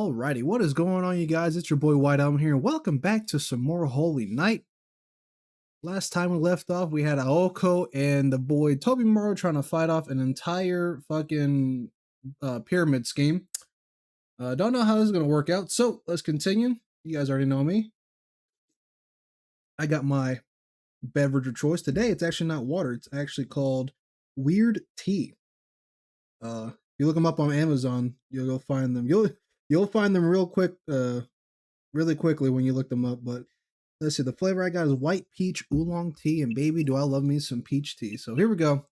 Alrighty, what is going on, you guys? It's your boy White Album here, and welcome back to some more Holy Night. Last time we left off, we had Aoko and the boy TYPEMOON trying to fight off an entire fucking pyramid scheme. Don't know how this is going to work out, so let's continue. You guys already know me. I got my beverage of choice. Today, it's actually not water. It's actually called Weird Tea. If you look them up on Amazon, you'll go find them. You'll find them really quickly when you look them up. But let's see, the flavor I got is white peach oolong tea, and baby, do I love me some peach tea. So here we go.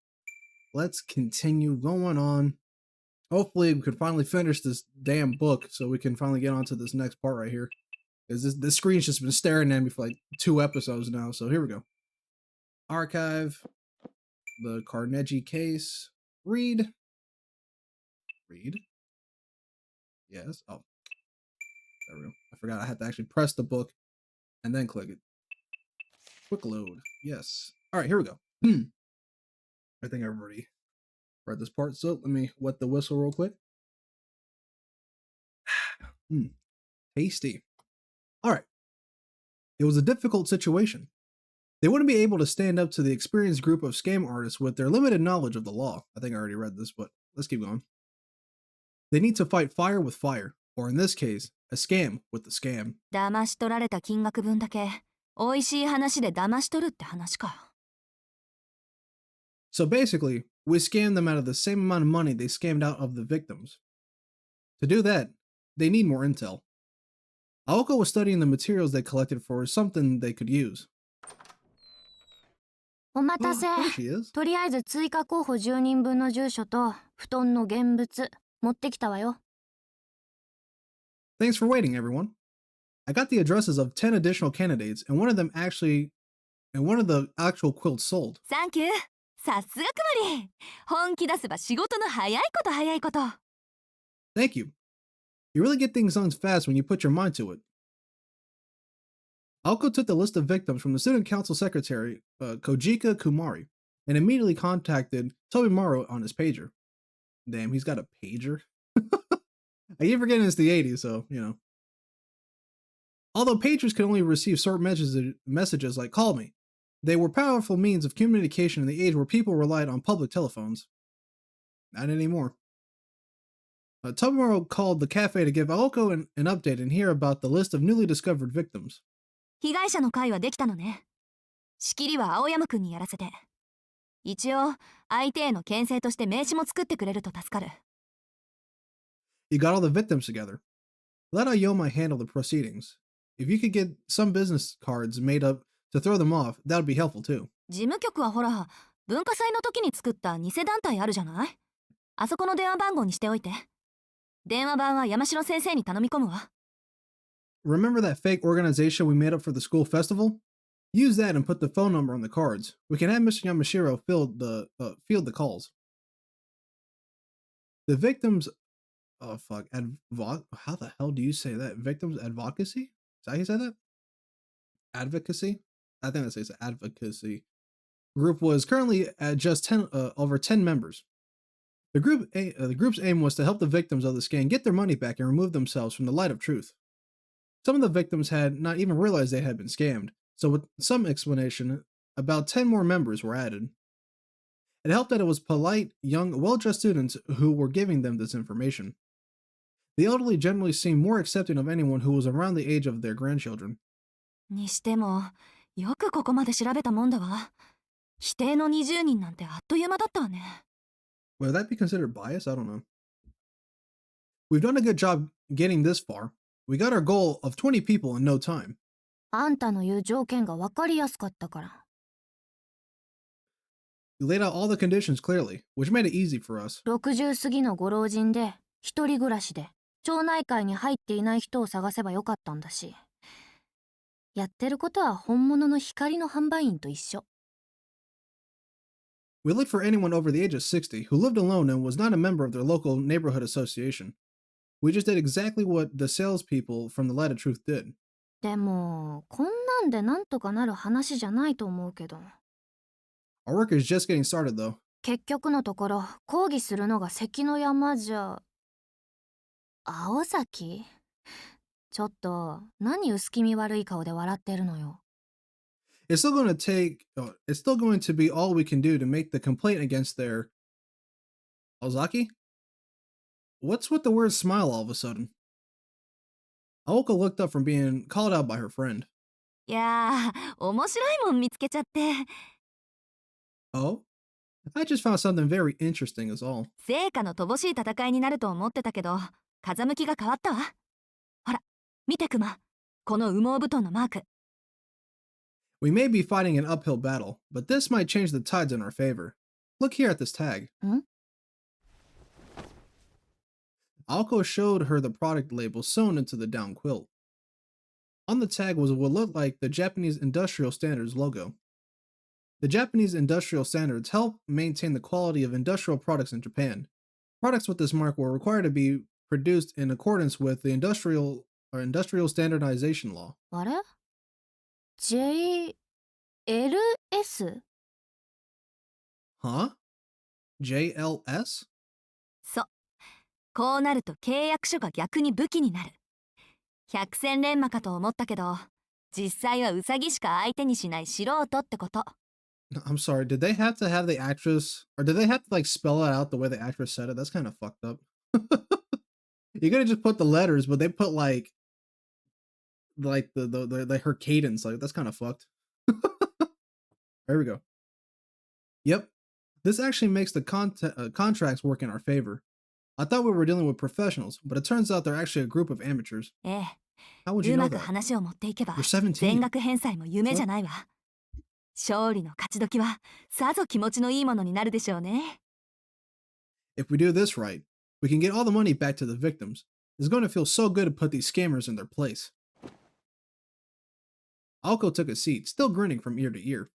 Let's continue going on. Hopefully, we can finally finish this damn book, so we can finally get on to this next part right here. Because this screen's just been staring at me for like 2 episodes now. So here we go. Archive, the Carnegie case, read. Yes. Oh, there we go. I forgot I had to actually press the book and then click it. Quick load. Yes. All right, here we go. I think I've already read this part, so let me wet the whistle real quick. Tasty. All right. It was a difficult situation. They wouldn't be able to stand up to the experienced group of scam artists with their limited knowledge of the law. I think I already read this, but let's keep going. They need to fight fire with fire, or in this case, a scam with the scam. 騙し取られた金額分だけ美味しい話で騙し取るって話か。So basically, we scammed them out of the same amount of money they scammed out of the victims. To do that, they need more intel. Aoko was studying the materials they collected for something they could use. お待たせ。There she is. とりあえず追加候補10人分の住所と布団の現物持ってきたわよ。Thanks for waiting, everyone. I got the addresses of 10 additional candidates, and one of the actual quilts sold. Thank you. さすがくまり。本気出せば仕事の早いこと。Thank you. You really get things done fast when you put your mind to it. Aoko took the list of victims from the student council secretary, Kojika Kumari, and immediately contacted TYPEMOON on his pager. Damn, he's got a pager? I keep forgetting it's the 80s, so, you know. Although pagers could only receive short messages like call me, they were powerful means of communication in the age where people relied on public telephones. Not anymore. TYPEMOON called the cafe to give Aoko an update and hear about the list of newly discovered victims. 被害者の会はできたのね。仕切りは青山くんにやらせて。一応、相手への牽制として名刺も作ってくれると助かる。You got all the victims together. Let Aoyama handle the proceedings. If you could get some business cards made up to throw them off, that would be helpful too. 事務局はほら、文化祭の時に作った偽団体あるじゃない？あそこの電話番号にしておいて。電話番は山城先生に頼み込むわ。Remember that fake organization we made up for the school festival? Use that and put the phone number on the cards. We can have Mr. Yamashiro field the calls. The victims... Oh, fuck. How the hell do you say that? Victims advocacy? Is that how you say that? Advocacy? I think that says advocacy. Group was currently at just over 10 members. The group's aim was to help the victims of the scam get their money back and remove themselves from the light of truth. Some of the victims had not even realized they had been scammed, so with some explanation, about 10 more members were added. It helped that it was polite, young, well-dressed students who were giving them this information. The elderly generally seemed more accepting of anyone who was around the age of their grandchildren. にしても、よくここまで調べたもんだわ。否定の20人なんてあっという間だったわね。Would that be considered bias? I don't know. We've done a good job getting this far. We got our goal of 20 people in no time. あんたの言う条件が分かりやすかったから。We laid out all the conditions clearly, which made it easy for us. 60過ぎのご老人で、一人暮らしで、町内会に入っていない人を探せばよかったんだし。やってることは本物の光の販売員と一緒。We looked for anyone over the age of 60 who lived alone and was not a member of their local neighborhood association. We just did exactly what the salespeople from the Light of Truth did. でも、こんなんでなんとかなる話じゃないと思うけど。Our work is just getting started, though. 結局のところ、抗議するのが関の山じゃ。青崎ちょっと、何薄気味悪い顔で笑ってるのよ。It's still going to be all we can do to make the complaint against their Ozaki? What's with the word smile all of a sudden? Aoka looked up from being called out by her friend. いやー、面白いもん見つけちゃって。Oh? I just found something very interesting is all. 成果の乏しい戦いになると思ってたけど、風向きが変わったわ。ほら、見てクマ。この羽毛布団のマーク。We may be fighting an uphill battle, but this might change the tides in our favor. Look here at this tag. ん Aoko showed her the product label sewn into the down quilt. On the tag was what looked like the Japanese Industrial Standards logo. The Japanese industrial standards help maintain the quality of industrial products in Japan. Products with this mark were required to be produced in accordance with the industrial standardization law. あれ ?JLS? Huh? JLS? そう。こうなると契約書が逆に武器になる。百戦錬磨かと思ったけど、実際はウサギしか相手にしない素人ってこと。I'm sorry, did they have to have the actress, or did they have to like spell it out the way the actress said it? That's kind of fucked up. You could have just put the letters, but they put like the her cadence. Like that's kind of fucked. There we go. Yep, this actually makes the contracts work in our favor. I thought we were dealing with professionals, but it turns out they're actually a group of amateurs. ええ。 How would you う know まく that? 話を持っていけば You're 17. 全額返済も夢じゃないわ。勝利の勝ち時はさぞ気持ちのいいものになるでしょうね。If we do this right, we can get all the money back to the victims. It's going to feel so good to put these scammers in their place. Aoko took a seat, still grinning from ear to ear.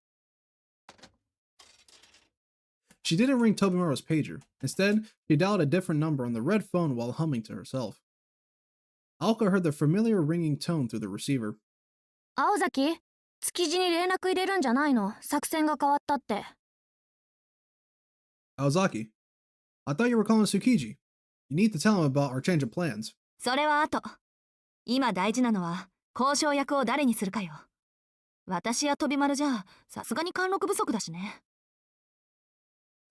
She didn't ring Tobimaru's pager. Instead, she dialed a different number on the red phone while humming to herself. Aoko heard the familiar ringing tone through the receiver. 青崎、築地に連絡入れるんじゃないの？作戦が変わったって。Aozaki, I thought you were calling Tsukiji. You need to tell him about our change of plans. それは後。今大事なのは交渉役を誰にするかよ。私や飛び丸じゃさすがに貫禄不足だしね。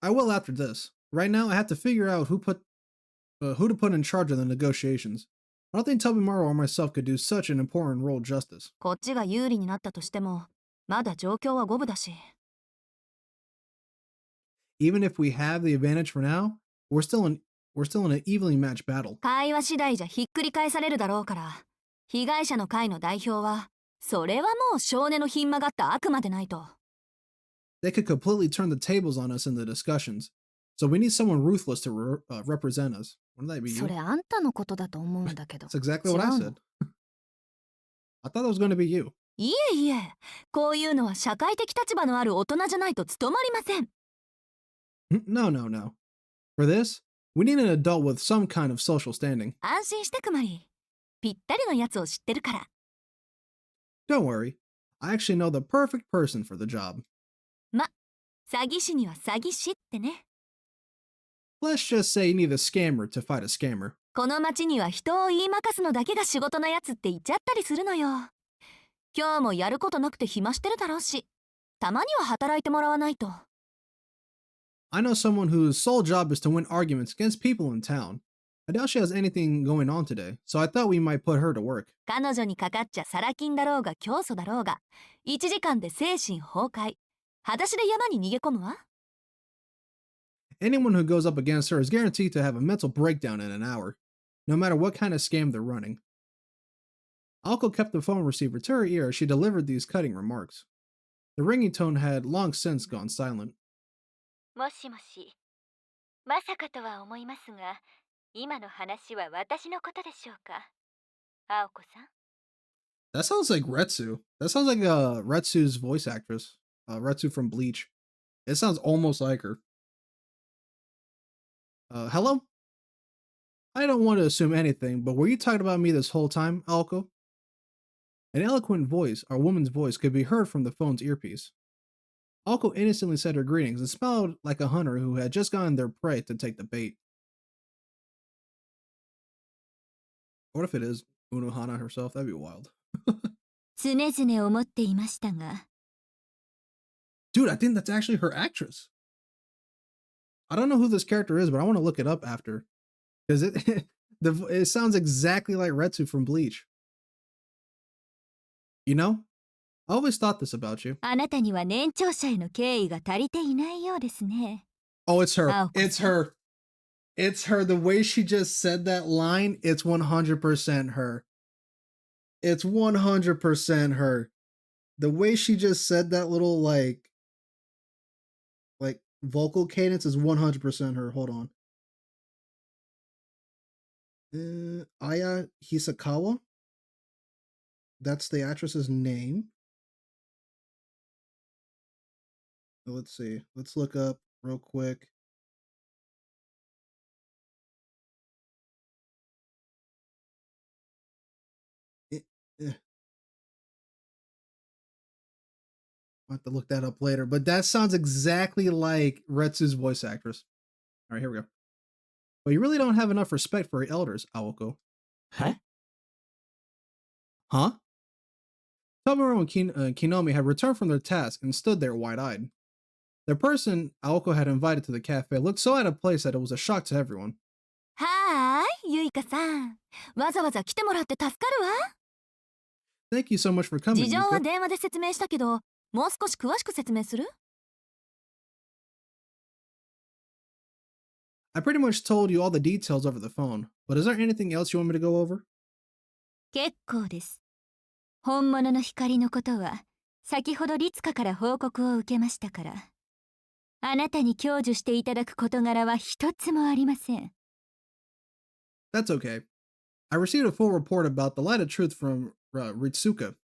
I will after this. Right now, I have to figure out who to put in charge of the negotiations. I don't think Tobimaru or myself could do such an important role justice. こっちが有利になったとしても、まだ状況は五分だし。Even if we have the advantage for now, we're still in an evenly matched battle. 会話次第じゃひっくり返されるだろうから、被害者の会の代表は、それはもう少年のひん曲がった悪魔でないと。They could completely turn the tables on us in the discussions. So we need someone ruthless to represent us. Wouldn't that be you? それあんたのことだと思うんだけど。 That's exactly what I 違うの？ said. I thought it was going to be you. いえいえ、こういうのは社会的立場のある大人じゃないと務まりません。No, no, no. For this, we need an adult with some kind of social standing. 安心してくまり。ぴったりのやつを知ってるから。Don't worry. I actually know the perfect person for the job. ま、詐欺師には詐欺師ってね。Let's just say you need a scammer to fight a scammer. この町には人を言いまかすのだけが仕事のやつって言っちゃったりするのよ。今日もやることなくて暇してるだろうし、たまには働いてもらわないと。I know someone whose sole job is to win arguments against people in town. I doubt she has anything going on today, so I thought we might put her to work. 彼女にかかっちゃサラ金だろうが教祖だろうが、1時間で精神崩壊。裸足で山に逃げ込むわ。Anyone who goes up against her is guaranteed to have a mental breakdown in an hour, no matter what kind of scam they're running. Alko kept the phone receiver to her ear as she delivered these cutting remarks. The ringing tone had long since gone silent. もしもし、まさかとは思いますが、今の話は私のことでしょうか、青子さん。That sounds like Retsu. That sounds like Retsu's voice actress. Retsu from Bleach. It sounds almost like her. Hello? I don't want to assume anything, but were you talking about me this whole time, Alko? An eloquent voice, a woman's voice, could be heard from the phone's earpiece. Alko innocently said her greetings and smiled like a hunter who had just gotten their prey to take the bait. What if it is? Unohana herself, that'd be wild. 常々思っていましたが、 Dude, I think that's actually her actress. I don't know who this character is, but I want to look it up after. Because it sounds exactly like Retsu from Bleach. You know? I always thought this about you. あなたには年長者への敬意が足りていないようですね。 Oh, it's her. Aoko-san. It's her. It's her. The way she just said that line, it's 100% her. It's 100% her. The way she just said that little like vocal cadence is 100% her. Hold on. Aya Hisakawa. That's the actress's name. Let's see. Let's look up real quick. I'll have to look that up later, but that sounds exactly like Retsu's voice actress. All right, here we go. But you really don't have enough respect for your elders, Aoko. Huh? Huh? Tomura and Kinomi had returned from their task and stood there wide-eyed. The person Aoko had invited to the cafe looked so out of place that it was a shock to everyone. はーい、ゆいかさん。わざわざ来てもらって助かるわ。 Thank you so much for coming, 事情は Yuka. 電話で説明したけど、もう少し詳しく説明する？ I pretty much told you all the details over the phone, but is there anything else you want me to go over? 結構です。本物の光のことは、先ほど律香から報告を受けましたから。あなたに享受していただく事柄は一つもありません。 That's okay. I received a full report about the light of truth from Ritsuka.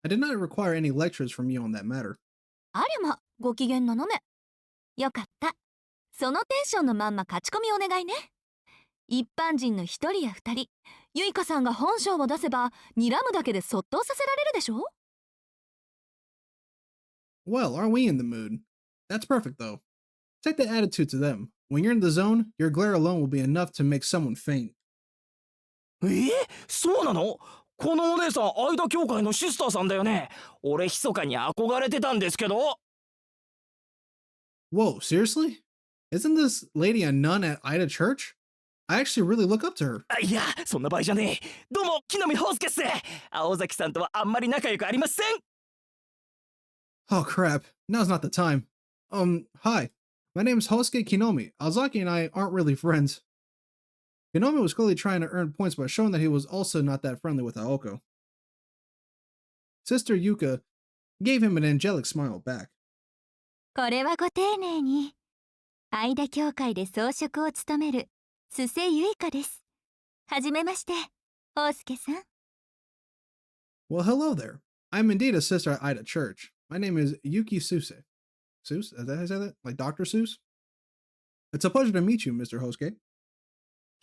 I did not require any lectures from you on that matter. ありゃま、ご機嫌なのね。よかった。そのテンションのまんま勝ち込みお願いね。一般人の一人や二人、ゆいかさんが本性を出せば、睨むだけでそっとさせられるでしょ？ Well, aren't we in the mood? That's perfect, though. Take that attitude to them. When you're in the zone, your glare alone will be enough to make someone faint. そうなの？このお姉さん、相田教会のシスターさんだよね。俺、密かに憧れてたんですけど。Whoa, seriously? Isn't this lady a nun at Ida Church? I actually really look up to her. いや、そんな場合じゃねえ。どうも、木南浩介っす。青崎さんとはあんまり仲良くありません。Oh crap, now's not the time. Hi. My name's Hosuke Kinomi. Ozaki and I aren't really friends. Kinomi was clearly trying to earn points by showing that he was also not that friendly with Aoko. Sister Yuka gave him an angelic smile back. これはご丁寧に。相田教会で装飾を務める、須瀬ゆいかです。はじめまして、大介さん。 Well, hello there. I'm indeed a sister at Ida Church. My name is Yuki Suse. Seuss? Is that how I say that? Like Dr. Seuss? It's a pleasure to meet you, Mr. Hosuke.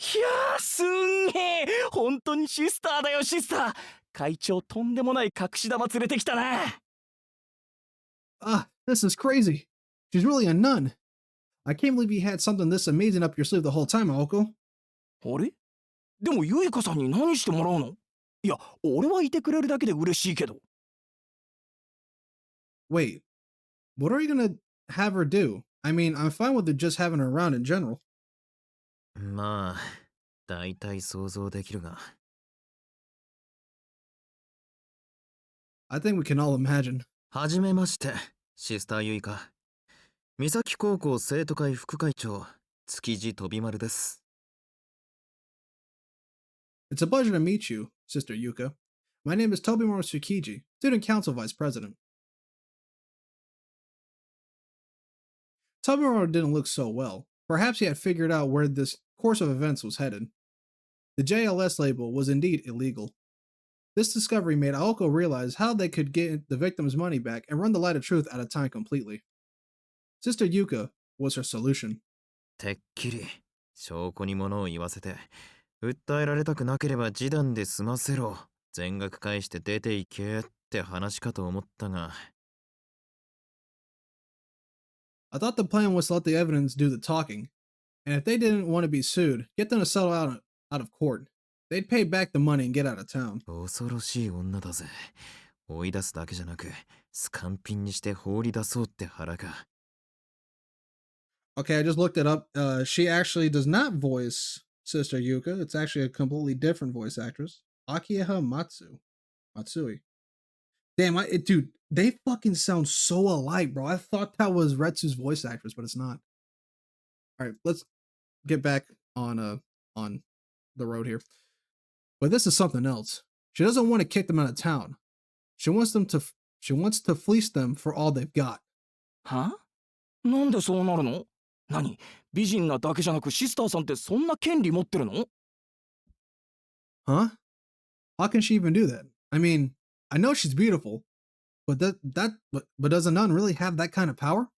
いやー、すんげえ。本当にシスターだよ、シスター。会長、とんでもない隠し玉連れてきたな。Ah, this is crazy. She's really a nun. I can't believe you had something this amazing up your sleeve the whole time, Aoko. あれ？でも、ゆいかさんに何してもらうの？いや、俺はいてくれるだけで嬉しいけど。Wait, what are you gonna have her do? I mean, I'm fine with it just having her around in general. まあ、大体想像できるが。I think we can all imagine. はじめまして、シスターユイカ。三崎高校生徒会副会長、築地飛丸です。It's a pleasure to meet you, Sister Yuka. My name is Tobimaro Tsukiji, Student Council Vice President. Tobimaro didn't look so well. Perhaps he had figured out where this course of events was headed. The JLS label was indeed illegal. This discovery made Aoko realize how they could get the victim's money back and run the light of truth out of time completely. Sister Yuka was her solution. てっきり、証拠に物を言わせて、訴えられたくなければ示談で済ませろ。全額返して出て行けって話かと思ったが。I thought the plan was to let the evidence do the talking, and if they didn't want to be sued, get them to settle out of court. They'd pay back the money and get out of town. 恐ろしい女だぜ。追い出すだけじゃなく、スカンピンにして放り出そうって腹か。Okay, I just looked it up. She actually does not voice Sister Yuka. It's actually a completely different voice actress. Akiha Matsui. Damn, dude, they fucking sound so alike, bro. I thought that was Retsu's voice actress, but it's not. All right, let's get back on the road here. But this is something else. She doesn't want to kick them out of town. She wants to fleece them for all they've got. は？なんでそうなるの？何？美人なだけじゃなくシスターさんってそんな権利持ってるの？ Huh? How can she even do that? I mean, I know she's beautiful, but but does a nun really have that kind of power?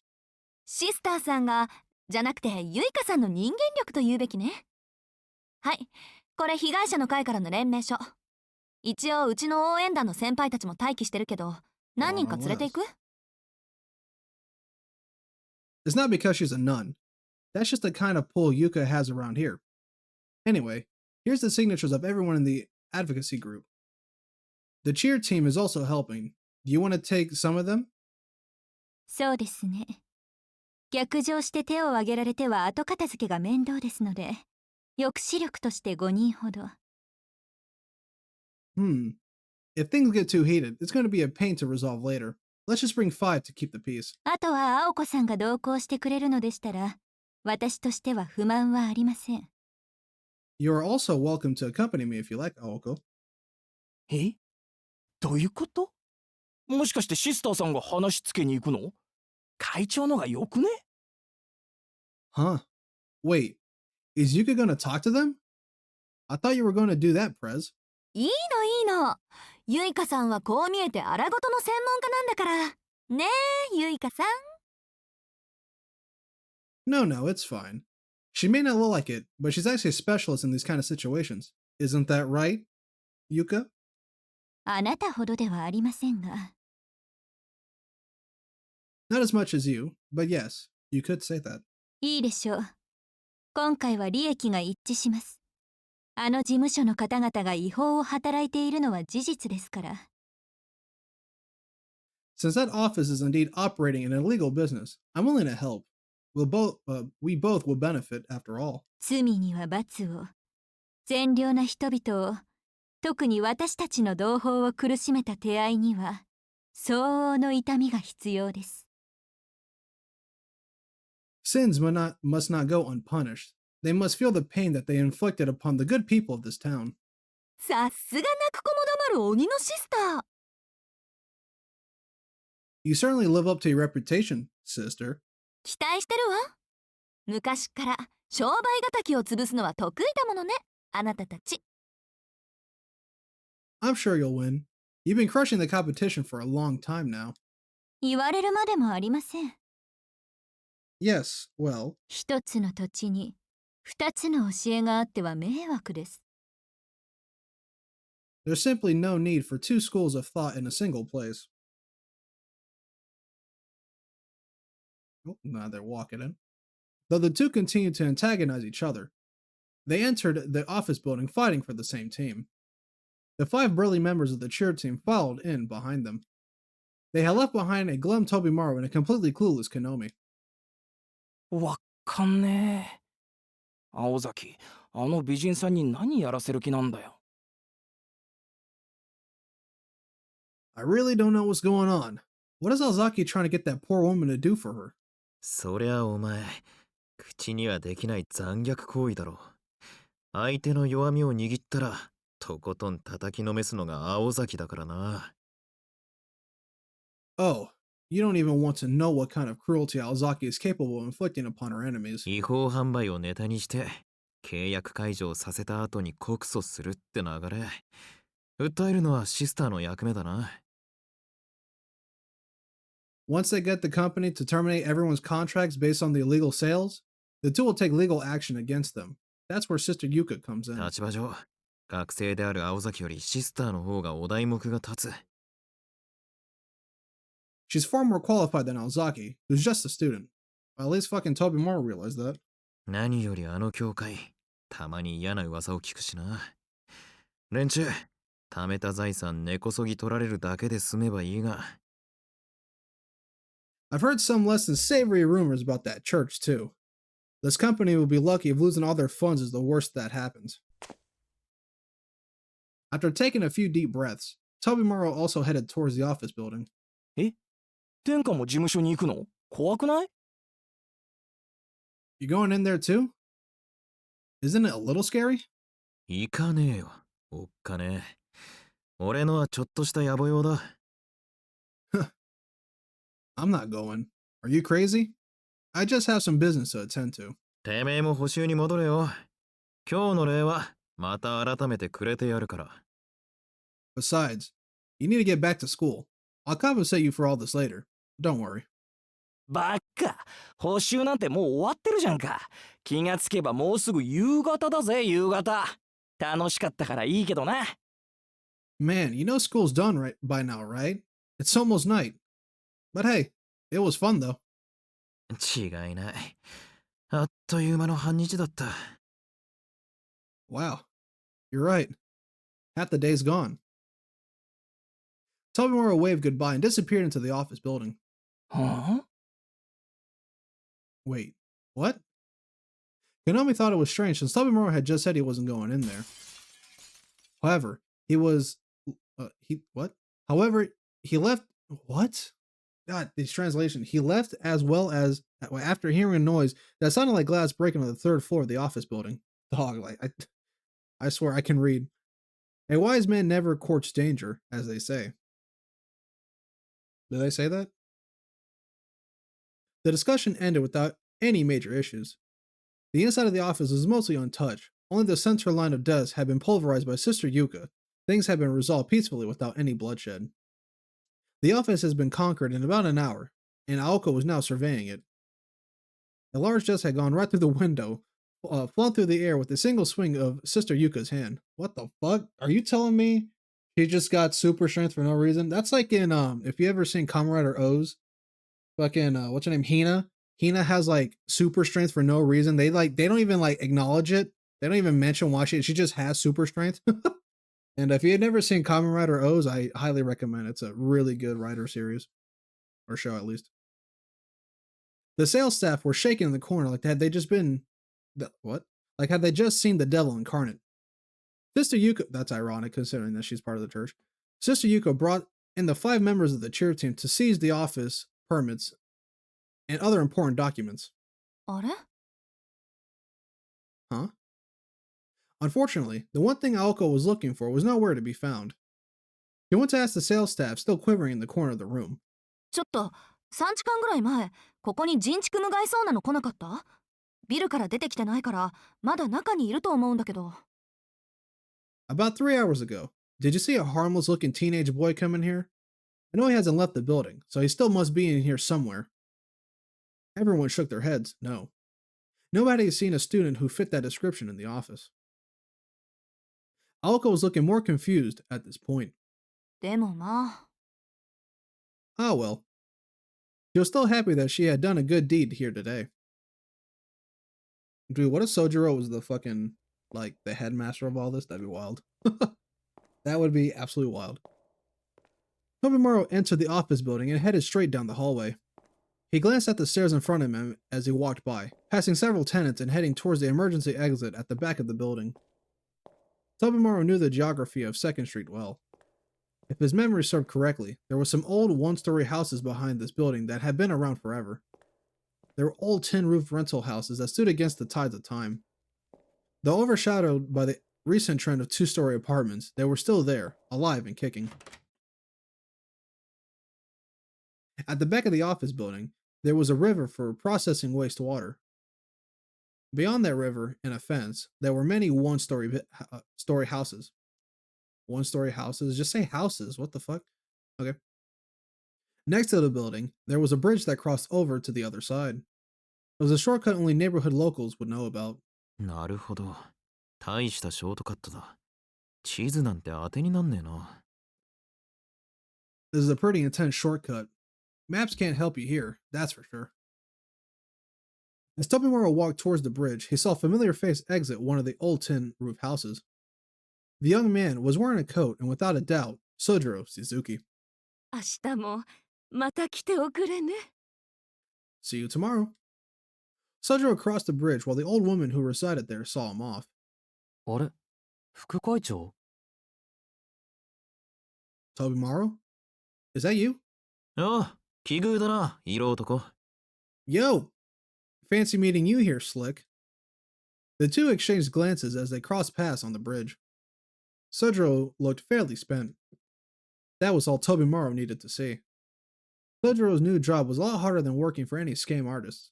シスターさんがじゃなくてゆいかさんの人間力と言うべきね。はい、これ被害者の会からの連名書。一応うちの応援団の先輩たちも待機してるけど、何人か連れていく？ It's not because she's a nun. That's just the kind of pull Yuka has around here. Anyway, here's the signatures of everyone in the advocacy group. The cheer team is also helping. Do you want to take some of them? そうですね。逆上して手を挙げられては後片付けが面倒ですので、抑止力として5人ほど。If things get too heated, it's going to be a pain to resolve later. Let's just bring 5 to keep the peace. あとは青子さんが同行してくれるのでしたら、私としては不満はありません。You are also welcome to accompany me if you like, Aoko. え？どういうこと？もしかしてシスターさんが話つけに行くの？会長のがよくね？ Huh. Wait, is Yuka going to talk to them? I thought you were going to do that, Prez. いいの。ゆいかさんはこう見えて荒事の専門家なんだから。ねえ、ゆいかさん。No, it's fine. She may not look like it, but she's actually a specialist in these kind of situations. Isn't that right, Yuka? あなたほどではありませんが。Not as much as you, but yes, you could say that. いいでしょう。今回は利益が一致します。あの事務所の方々が違法を働いているのは事実ですから。Since that office is indeed operating an illegal business, I'm willing to help. We both will benefit after all. 罪には罰を。善良な人々を、特に私たちの同胞を苦しめた手合いには、相応の痛みが必要です。Sins must not go unpunished. They must feel the pain that they inflicted upon the good people of this town. さすが泣く子も黙る鬼のシスター。You certainly live up to your reputation, sister. 期待してるわ。昔から商売敵を潰すのは得意だものね、あなたたち。I'm sure you'll win. You've been crushing the competition for a long time now. 言われるまでもありません。Yes, well, 一つの土地に二つの教えがあっては迷惑です。there's simply no need for 2 schools of thought in a single place. Oh, now they're walking in. Though the two continued to antagonize each other, they entered the office building fighting for the same team. The 5 burly members of the cheer team followed in behind them. They had left behind a glum Tobimaru and a completely clueless Konomi. わかんねえ。青崎、あの美人さんに何やらせる気なんだよ。I really don't know what's going on. What is Ozaki trying to get that poor woman to do for her? そりゃお前、口にはできない残虐行為だろ。相手の弱みを握ったら、とことん叩きのめすのが青崎だからな。Oh, you don't even want to know what kind of cruelty Ozaki is capable of inflicting upon her enemies. 違法販売をネタにして、契約解除をさせた後に告訴するって流れ。訴えるのはシスターの役目だな。Once they get the company to terminate everyone's contracts based on the illegal sales, the two will take legal action against them. That's where Sister Yuka comes in. 立場上、学生である青崎よりシスターの方がお題目が立つ。She's far more qualified than Ozaki, who's just a student. At least fucking Tobimaru realized that. 何よりあの教会、たまに嫌な噂を聞くしな。連中、貯めた財産根こそぎ取られるだけで済めばいいが。I've heard some less than savory rumors about that church, too. This company will be lucky if losing all their funds is the worst that happens. After taking a few deep breaths, Tobimaro also headed towards the office building. 天下も事務所に行くの？怖くない？ You going in there too? Isn't it a little scary? 行かねえよ、おっかねえ。俺のはちょっとした野暮用だ。I'm not going. Are you crazy? I just have some business to attend to. てめえも補習に戻れよ。今日の礼はまた改めてくれてやるから。Besides, you need to get back to school. I'll compensate you for all this later. Don't worry. ばっか。補習なんてもう終わってるじゃんか。気がつけばもうすぐ夕方だぜ、夕方。楽しかったからいいけどな。Man, you know school's done right by now, right? It's almost night. But hey, it was fun though. 違いない。あっという間の半日だった。Wow. You're right. Half the day's gone. Tobimaro waved goodbye and disappeared into the office building. はぁ？ Wait, what? Konami thought it was strange since Tobimaro had just said he wasn't going in there. However, he was... what? However, he left... What? God, this translation. He left as well as after hearing a noise that sounded like glass breaking on the third floor of the office building. Dog, like, I swear I can read. A wise man never courts danger, as they say. Did they say that? The discussion ended without any major issues. The inside of the office was mostly untouched. Only the center line of desks had been pulverized by Sister Yuka. Things had been resolved peacefully without any bloodshed. The office has been conquered in about an hour, and Aoko was now surveying it. A large desk had gone right through the window, flown through the air with a single swing of Sister Yuka's hand. What the fuck? Are you telling me she just got super strength for no reason? That's like in if you ever seen Kamen Rider O's, fucking what's her name, Hina? Hina has like super strength for no reason. They don't even like acknowledge it. They don't even mention why she just has super strength. And if you had never seen Kamen Rider O's, I highly recommend it. It's a really good writer series, or show at least. The sales staff were shaking in the corner like had they just been what? Like had they just seen the devil incarnate. Sister Yuko, that's ironic considering that she's part of the church. Sister Yuko brought in the 5 members of the cheer team to seize the office permits and other important documents. あれ？ Huh? Unfortunately, the one thing Aoko was looking for was nowhere to be found. He went to ask the sales staff, still quivering in the corner of the room. ちょっと3時間ぐらい前ここに人畜無害そうなの来なかった？ビルから出てきてないからまだ中にいると思うんだけど。 About 3 hours ago, did you see a harmless looking teenage boy come in here? I know he hasn't left the building, so he still must be in here somewhere. Everyone shook their heads, no. Nobody has seen a student who fit that description in the office. Aoko was looking more confused at this point. でもまあ。 Ah well. She was still happy that she had done a good deed here today. Dude, what if Sojiro was the fucking, like, the headmaster of all this? That'd be wild. That would be absolutely wild. Tobimaro entered the office building and headed straight down the hallway. He glanced at the stairs in front of him as he walked by, passing several tenants and heading towards the emergency exit at the back of the building. Tobimaro knew the geography of 2nd Street well. If his memory served correctly, there were some old one-story houses behind this building that had been around forever. There were old tin-roofed rental houses that stood against the tides of time. Though overshadowed by the recent trend of 2-story apartments, they were still there, alive and kicking. At the back of the office building, there was a river for processing wastewater. Beyond that river and a fence, there were many one-story story houses. One-story houses? Just say houses. What the fuck? Okay. Next to the building, there was a bridge that crossed over to the other side. It was a shortcut only neighborhood locals would know about. なるほど。大したショートカットだ。地図なんて当てになんねえな。This is a pretty intense shortcut. Maps can't help you here, that's for sure. As Tobimaro walked towards the bridge, he saw a familiar face exit one of the old tin roof houses. The young man was wearing a coat, and without a doubt, Sojiro Suzuki. 明日もまた来ておくれね。 See you tomorrow. Sojiro crossed the bridge while the old woman who resided there saw him off. あれ副会長 Tobimaru? Is that you? ああ、奇遇だな、色男。Yo! Fancy meeting you here, Slick. The two exchanged glances as they crossed paths on the bridge. Sojiro looked fairly spent. That was all Tobimaru needed to see. Sojiro's new job was a lot harder than working for any scam artists.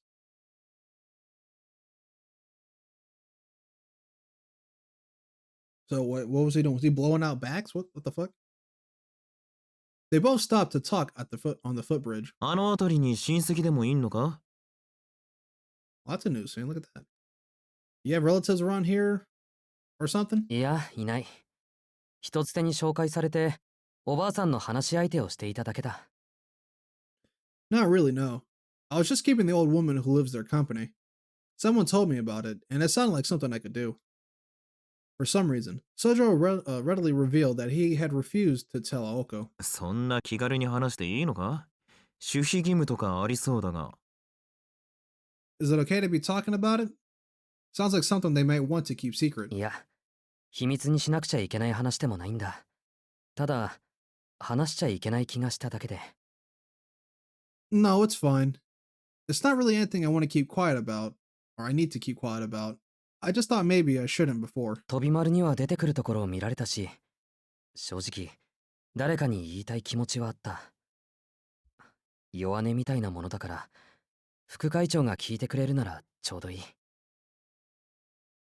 So what was he doing? Was he blowing out backs? What the fuck? They both stopped to talk at on the footbridge. あの辺りに親戚でもいんのか？ Lots of news, man. Look at that. You have relatives around here or something? いやいない一つ手に紹介されておばあさんの話し相手をしていただけだ Not really, no. I was just keeping the old woman who lives there company. Someone told me about it, and it sounded like something I could do. For some reason, Sojiro readily revealed that he had refused to tell Aoko. そんな気軽に話していいのか？守秘義務とかありそうだが。 Is it okay to be talking about it? Sounds like something they might want to keep secret. いや秘密にしなくちゃいけない話でもないんだただ話しちゃいけない気がしただけで No, it's fine. It's not really anything I want to keep quiet about, or I need to keep quiet about. I just thought maybe I shouldn't before. 飛び丸には出てくるところを見られたし正直誰かに言いたい気持ちはあった弱音みたいなものだから副会長が聞いてくれるならちょうどいい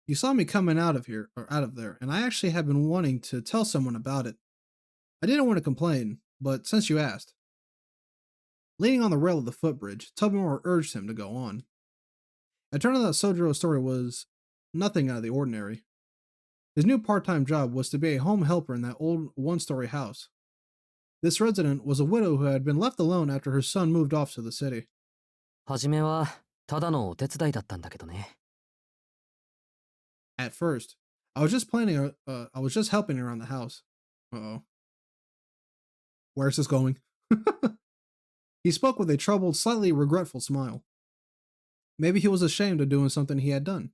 You saw me coming out of there, and I actually have been wanting to tell someone about it. I didn't want to complain, but since you asked. Leaning on the rail of the footbridge, Tobimaru urged him to go on. It turned out that Sojiro's story was nothing out of the ordinary. His new part-time job was to be a home helper in that old one-story house. This resident was a widow who had been left alone after her son moved off to the city. はじめはただのお手伝いだったんだけどね At first, I was just helping around the house. Uh-oh. Where's this going? He spoke with a troubled, slightly regretful smile. Maybe he was ashamed of doing something he had done.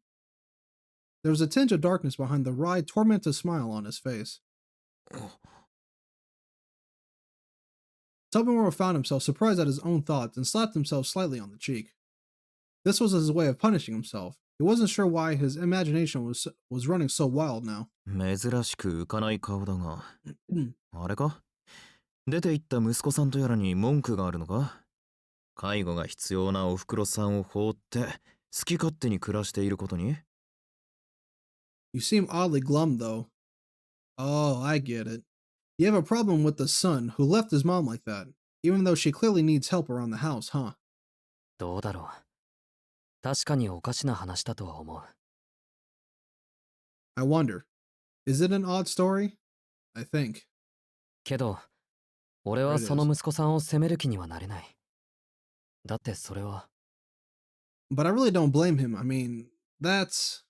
There was a tinge of darkness behind the wry, tormented smile on his face. Tobimaru found himself surprised at his own thoughts and slapped himself slightly on the cheek. This was his way of punishing himself. He wasn't sure why his imagination was running so wild now. 珍しく浮かない顔だが。あれか？出て行った息子さんとやらに文句があるのか？介護が必要なおふくろさんを放って好き勝手に暮らしていることに？ You seem oddly glum, though. Oh, I get it. You have a problem with the son who left his mom like that, even though she clearly needs help around the house, huh? どうだろう確かにおかしな話だとは思う I wonder, is it an odd story? I think. けど俺はその息子さんを責める気にはなれないだってそれは But I really don't blame him. I mean, that's...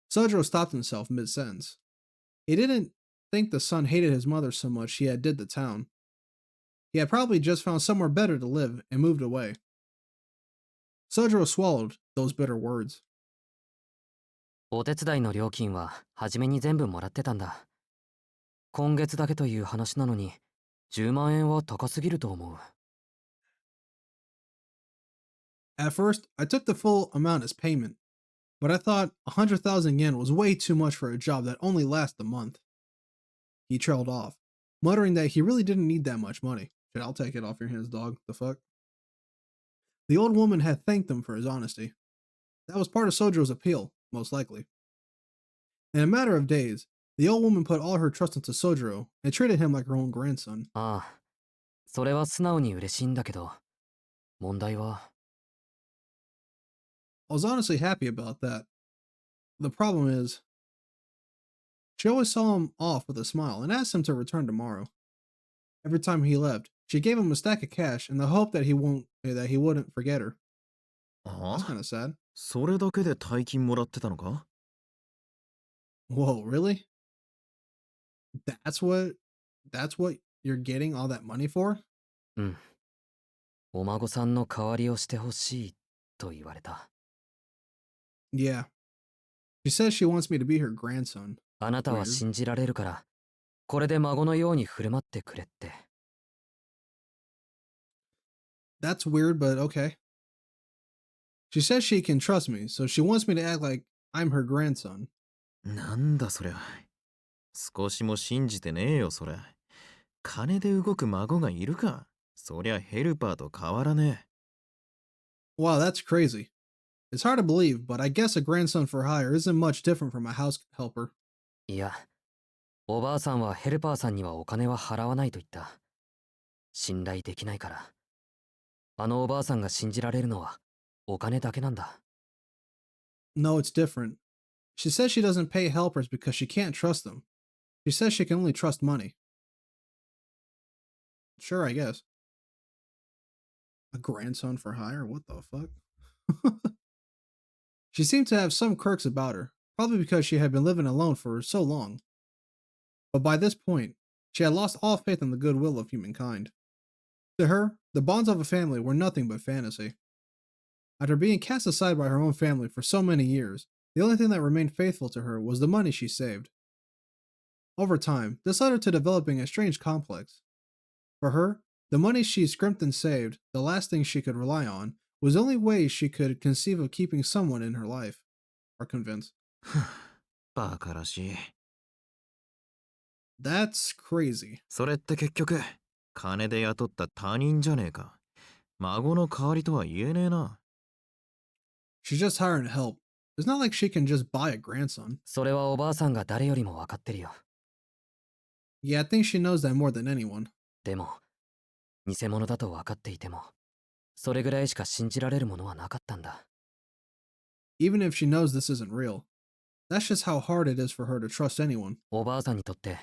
Sojiro stopped himself mid-sentence. He didn't think the son hated his mother so much he had did the town. He had probably just found somewhere better to live and moved away. Sojiro swallowed those bitter words. お手伝いの料金は初めに全部もらってたんだ今月だけという話なのに10万円は高すぎると思う At first, I took the full amount as payment, but I thought 100,000 yen was way too much for a job that only lasted a month. He trailed off, muttering that he really didn't need that much money. Shit, I'll take it off your hands, dog. The fuck? The old woman had thanked him for his honesty. That was part of Sojiro's appeal, most likely. In a matter of days, the old woman put all her trust into Sojiro and treated him like her own grandson. ああそれは素直に嬉しいんだけど問題は I was honestly happy about that. The problem is, she always saw him off with a smile and asked him to return tomorrow. Every time he left, she gave him a stack of cash in the hope that he wouldn't forget her. That's あ kind of sad. それだけで大金もらってたのか？ Whoa, really? That's what that's what you're getting all that money for? うん。お孫さんの代わりをしてほしいと言われた。Yeah. She says she wants me to be her grandson. あなたは Weird. 信じられるから、これで孫のように振る舞ってくれって。That's weird, but okay. She says she can trust me, so she wants me to act like I'm her grandson. なんだそりゃ。少しも信じてねえよ、それ。金で動く孫がいるか。そりゃヘルパーと変わらね Wow, that's crazy. It's hard to believe, but I guess a grandson for hire isn't much different from a house helper. いや、おばあさんはヘルパーさんにはお金は払わないと言った。信頼できないから。あのおばあさんが信じられるのはお金だけなんだ。No, it's different. She says she doesn't pay helpers because she can't trust them. She says she can only trust money. Sure, I guess. A grandson for hire? What the fuck? She seemed to have some quirks about her, probably because she had been living alone for so long. But by this point, she had lost all faith in the goodwill of humankind. To her, the bonds of a family were nothing but fantasy. After being cast aside by her own family for so many years, the only thing that remained faithful to her was the money she saved. Over time, this led her to developing a strange complex. For her, the money she scrimped and saved, the last thing she could rely on, was the only way she could conceive of keeping someone in her life, or convince. え。バカらしい。That's crazy. それって結局、金で雇った他人じゃねえか。孫の代わりとは言えねえな。She's just hiring help. It's not like she can just buy a grandson. それはおばあさんが誰よりも分かってるよ。Yeah, I think she knows that more than anyone. でも、偽物だと分かっていても、それぐらいしか信じられるものはなかったんだ。Even if she knows this isn't real. That's just how hard it is for her to trust anyone. おばあさんにとって、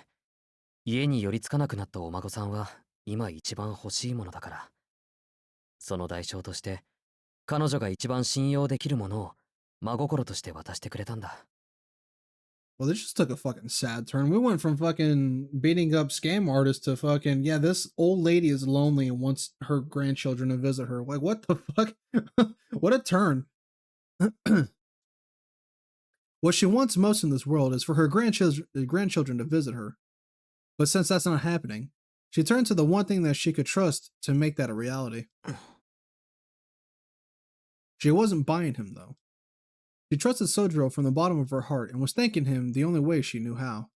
家に寄りつかなくなったお孫さんは、今一番欲しいものだから。その代償として、彼女が一番信用できるものを真心として渡してくれたんだ。Well, this just took a fucking sad turn. We went from fucking beating up scam artists to fucking, yeah, this old lady is lonely and wants her grandchildren to visit her. Like, what the fuck? What a turn. What she wants most in this world is for her grandchildren to visit her. But since that's not happening, she turned to the one thing that she could trust to make that a reality. She wasn't buying him, though. She trusted Sojiro from the bottom of her heart and was thanking him the only way she knew how.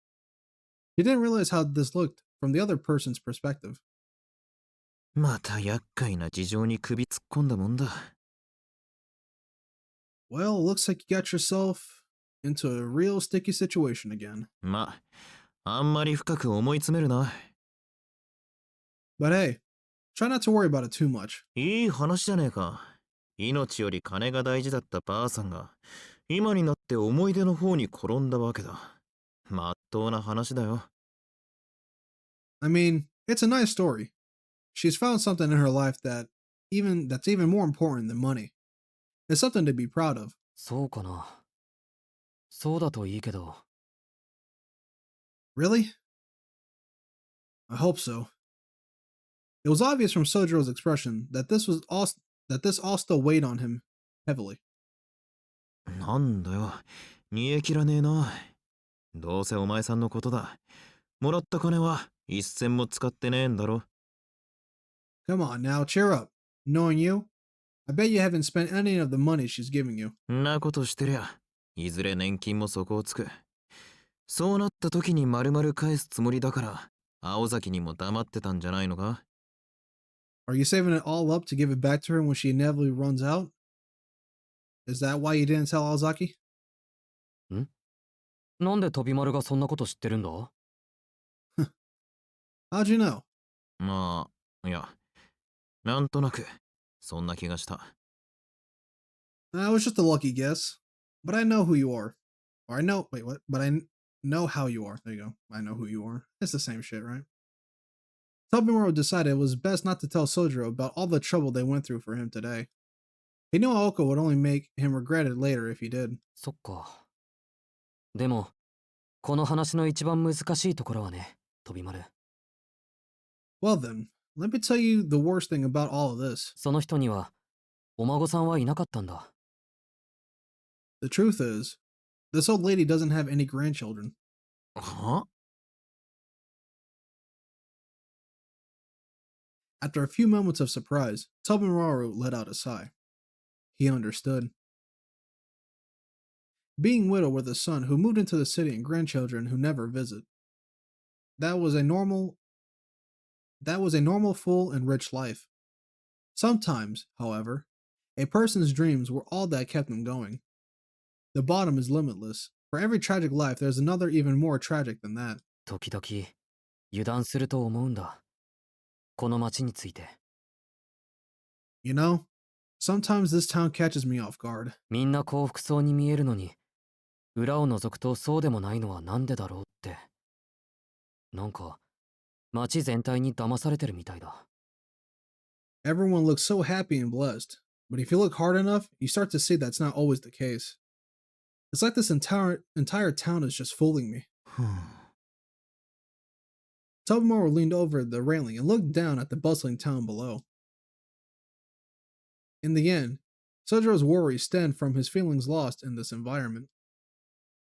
She didn't realize how this looked from the other person's perspective. また厄介な事情に首突っ込んだもんだ。Well, it looks like you got yourself into a real sticky situation again. ま、あんまり深く思い詰めるな。But hey, try not to worry about it too much. いい話じゃねえか。命より金が大事だったばあさんが、今になって思い出の方に転んだわけだ。まっとうな話だよ。I mean, it's a nice story. She's found something in her life that's even more important than money. It's something to be proud of. そうかな。そうだといいけど。Really? I hope so. It was obvious from Sojiro's expression that this all still weighed on him heavily. なんだよ。煮え切らねえな。どうせお前さんのことだ。もらった金は一銭も使ってねえんだろ。Come on now, cheer up. Knowing you, I bet you haven't spent any of the money she's giving you. んなことしてりゃ、いずれ年金も底をつく。そうなった時に丸々返すつもりだから、青崎にも黙ってたんじゃないのか？ Are you saving it all up to give it back to her when she inevitably runs out? Is that why you didn't tell Aozaki? なんで飛び丸がそんなこと知ってるんだ？ How'd you know? まあ、いや、なんとなく、そんな気がした。It was just a lucky guess. But I know who you are. Or I know, wait, what? But I know how you are. There you go. I know who you are. It's the same shit, right? Tobimuro decided it was best not to tell Sojiro about all the trouble they went through for him today. He knew Aoko would only make him regret it later if he did. そっか。でも、この話の一番難しいところはね、飛び丸。Well then, let me tell you the worst thing about all of this. その人には、お孫さんはいなかったんだ。The truth is, this old lady doesn't have any grandchildren. は After a few moments of surprise, Tobimaru let out a sigh. He understood. Being widowed with a son who moved into the city and grandchildren who never visit. That was a normal, full and rich life. Sometimes, however, a person's dreams were all that kept them going. The bottom is limitless. For every tragic life, there's another even more tragic than that. 時々、油断すると思うんだ。この町について。You know, sometimes this town catches me off guard. みんな幸福そうに見えるのに、裏を覗くとそうでもないのはなんでだろうって。なんか、町全体に騙されてるみたいだ。Everyone looks so happy and blessed, but if you look hard enough, you start to see that's not always the case. It's like this entire town is just fooling me. Tobimaru leaned over the railing and looked down at the bustling town below. In the end, Sojiro's worries stemmed from his feelings lost in this environment.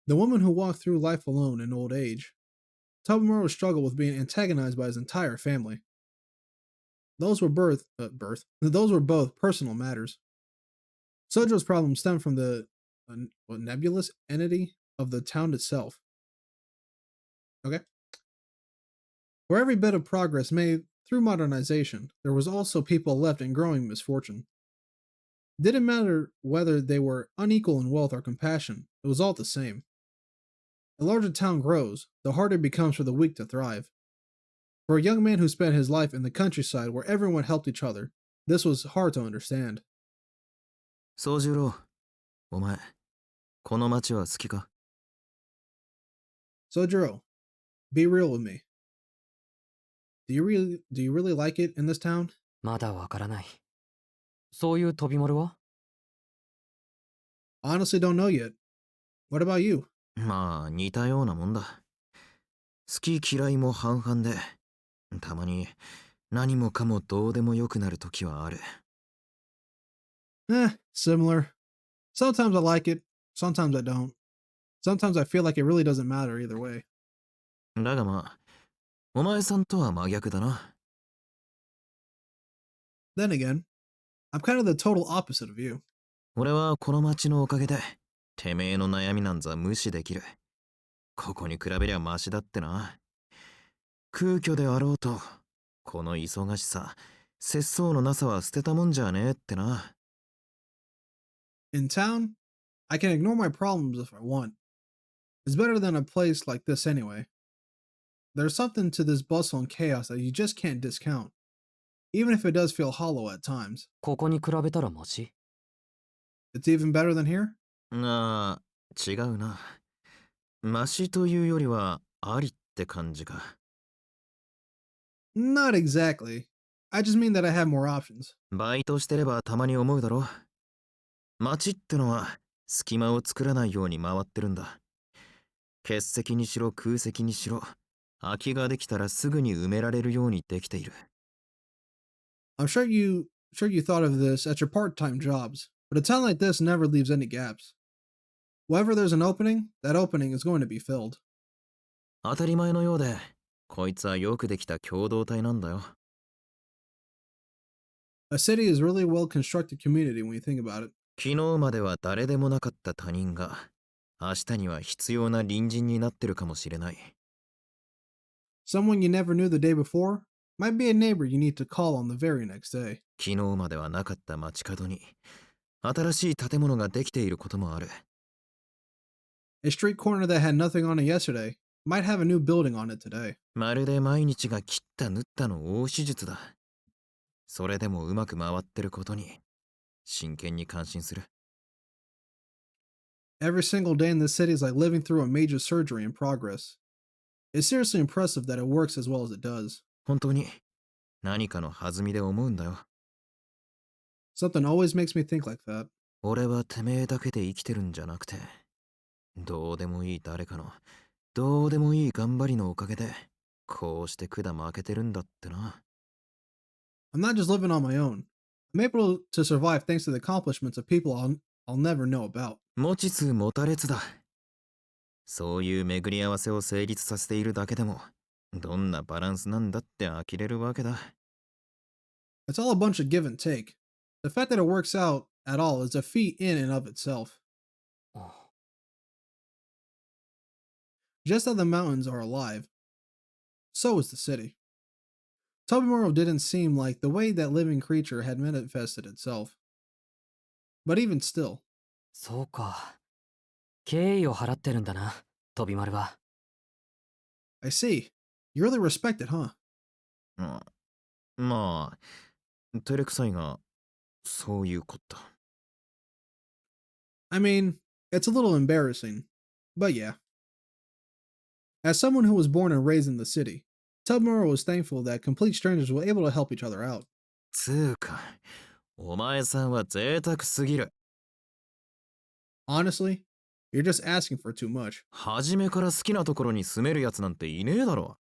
The woman who walked through life alone in old age. Tobimaru struggled with being antagonized by his entire family. Those were those were both personal matters. Sojiro's problem stemmed from the nebulous entity of the town itself. Okay. For every bit of progress made through modernization, there was also people left in growing misfortune. It didn't matter whether they were unequal in wealth or compassion, it was all the same. The larger a town grows, the harder it becomes for the weak to thrive. For a young man who spent his life in the countryside where everyone helped each other, this was hard to understand. 宗十郎、お前、この町は好きか Sojiro, be real with me. Do you really like it in this town? まだわからない。そういう飛び丸は？ Honestly don't know yet. What about you? まあ、似たようなもんだ。好き嫌いも半々で、たまに何もかもどうでもよくなる時はある。Similar. Sometimes I like it, sometimes I don't. Sometimes I feel like it really doesn't matter either way. だがまあ、お前さんとは真逆だな。Then again, I'm kind of the total opposite of you. 俺はこの町のおかげで、てめえの悩みなんざ無視できる。ここに比べりゃマシだってな。空虚であろうと、この忙しさ、節操のなさは捨てたもんじゃねえってな。In town, I can ignore my problems if I want. It's better than a place like this anyway. There's something to this bustle and chaos that you just can't discount, even if it does feel hollow at times. ここに比べたらマシ？ It's even better than here? ああ、違うな。マシというよりは、ありって感じか。Not exactly. I just mean that I have more options. バイトしてればたまに思うだろ。街ってのは隙間を作らないように回ってるんだ。欠席にしろ空席にしろ、空きができたらすぐに埋められるようにできている。I'm sure you thought of this at your part-time jobs, but a town like this never leaves any gaps. Wherever there's an opening, that opening is going to be filled. 当たり前のようで、こいつはよくできた共同体なんだよ。A city is really a well-constructed community when you think about it. 昨日までは誰でもなかった他人が、明日には必要な隣人になってるかもしれない。Someone you never knew the day before might be a neighbor you need to call on the very next day. 昨日まではなかった街角に、新しい建物ができていることもある。A street corner that had nothing on it yesterday might have a new building on it today. まるで毎日が切った縫ったの大手術だ。それでもうまく回ってることに、真剣に感心する。Every single day in this city is like living through a major surgery in progress. It's seriously impressive that it works as well as it does. 本当に、何かの弾みで思うんだよ。Something always makes me think like that. 俺はてめえだけで生きてるんじゃなくて、どうでもいい誰かのどうでもいい頑張りのおかげで、こうして管負けてるんだってな。I'm not just living on my own. I'm able to survive thanks to the accomplishments of people I'll never know about. 持ちつ持たれつだ。そういう巡り合わせを成立させているだけでも、どんなバランスなんだって呆れるわけだ。It's all a bunch of give and take. The fact that it works out at all is a feat in and of itself. Just as the mountains are alive, so is the city. Tobimaro didn't seem like the way that living creature had manifested itself. But even still, そうか。敬意を払ってるんだな、飛び丸は。I see. You really respect it, huh? まあ、照れくさいが、そういうこと。I mean, it's a little embarrassing, but yeah. As someone who was born and raised in the city, Tobimaro was thankful that complete strangers were able to help each other out. つーか、お前さんは贅沢すぎる。Honestly, you're just asking for too much. 初めから好きなところに住めるやつなんていねえだろ。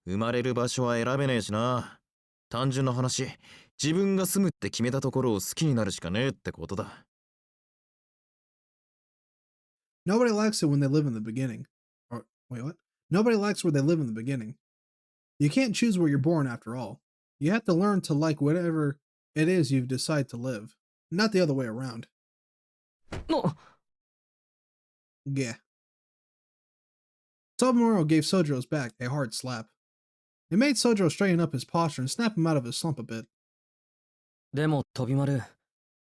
生まれる場所は選べねえしな。単純な話、自分が住むって決めたところを好きになるしかねえってことだ。Nobody likes it when they live in the beginning. Or, wait, what? Nobody likes where they live in the beginning. You can't choose where you're born after all. You have to learn to like whatever it is you decide to live, not the other way around. No. Yeah. Tobimaro gave Sojo's back a hard slap. It made Sojo straighten up his posture and snap him out of his slump a bit. でも飛び丸、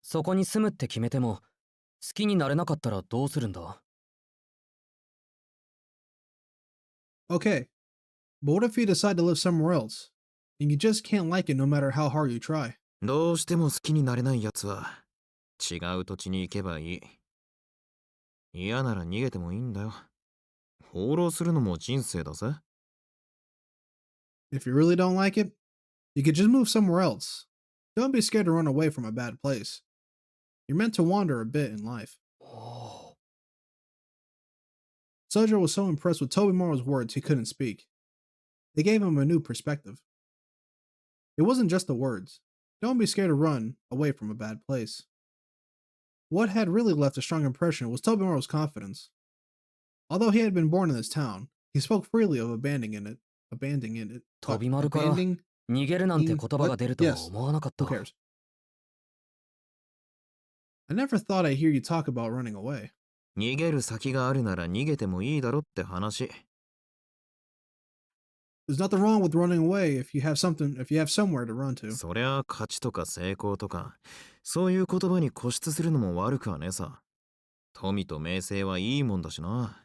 そこに住むって決めても、好きになれなかったらどうするんだ？ Okay, but what if you decide to live somewhere else, and you just can't like it no matter how hard you try? どうしても好きになれないやつは、違う土地に行けばいい。嫌なら逃げてもいいんだよ。放浪するのも人生だぜ。If you really don't like it, you could just move somewhere else. Don't be scared to run away from a bad place. You're meant to wander a bit in life. Sojo was so impressed with Tobimaro's words he couldn't speak. They gave him a new perspective. It wasn't just the words. Don't be scared to run away from a bad place. What had really left a strong impression was Tobimaro's confidence. Although he had been born in this town, he spoke freely of abandoning it. 飛び丸から逃げるなんて言葉が出るとは思わなかった。Who cares? I never thought I'd hear you talk about running away. 逃げる先があるなら逃げてもいいだろって話。There's nothing wrong with running away if you have somewhere to run to. そりゃ勝ちとか成功とか、そういう言葉に固執するのも悪くはねえさ。富と名声はいいもんだしな。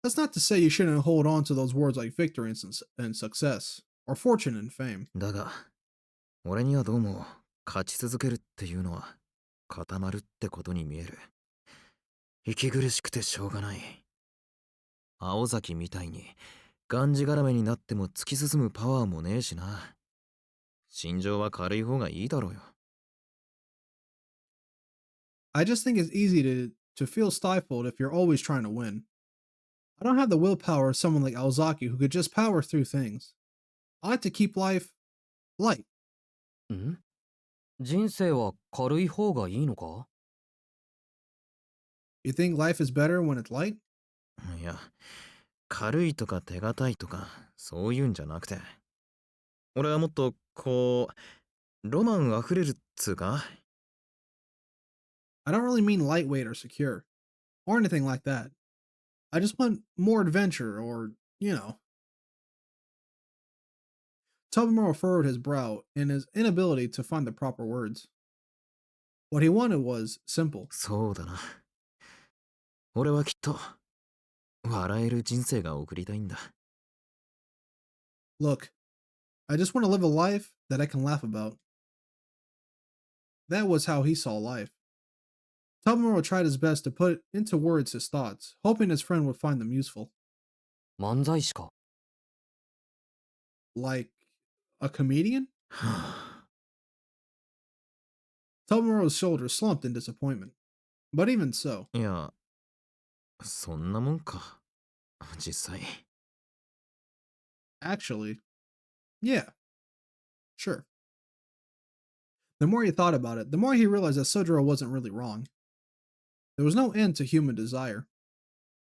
That's not to say you shouldn't hold on to those words like victory and success, or fortune and fame. だが、俺にはどうも勝ち続けるっていうのは固まるってことに見える。息苦しくてしょうがない。青崎みたいにがんじがらめになっても突き進むパワーもねえしな。心情は軽い方がいいだろうよ。I just think it's easy to feel stifled if you're always trying to win. I don't have the willpower of someone like Aozaki who could just power through things. I like to keep life light. ん？人生は軽い方がいいのか？ You think life is better when it's light? いや、軽いとか手堅いとかそういうんじゃなくて、俺はもっとこうロマンあふれるっつうか。I don't really mean lightweight or secure, or anything like that. I just want more adventure, or, you know. Tobimaro furrowed his brow in his inability to find the proper words. What he wanted was simple. そうだな。俺はきっと笑える人生が送りたいんだ。Look, I just want to live a life that I can laugh about. That was how he saw life. Tobimaro tried his best to put into words his thoughts, hoping his friend would find them useful. 漫才師か？ Like a comedian? Tobimaro's shoulders slumped in disappointment. But even so, いや、そんなもんか。実際。Actually, yeah, sure. The more he thought about it, the more he realized that Sojiro wasn't really wrong. There was no end to human desire.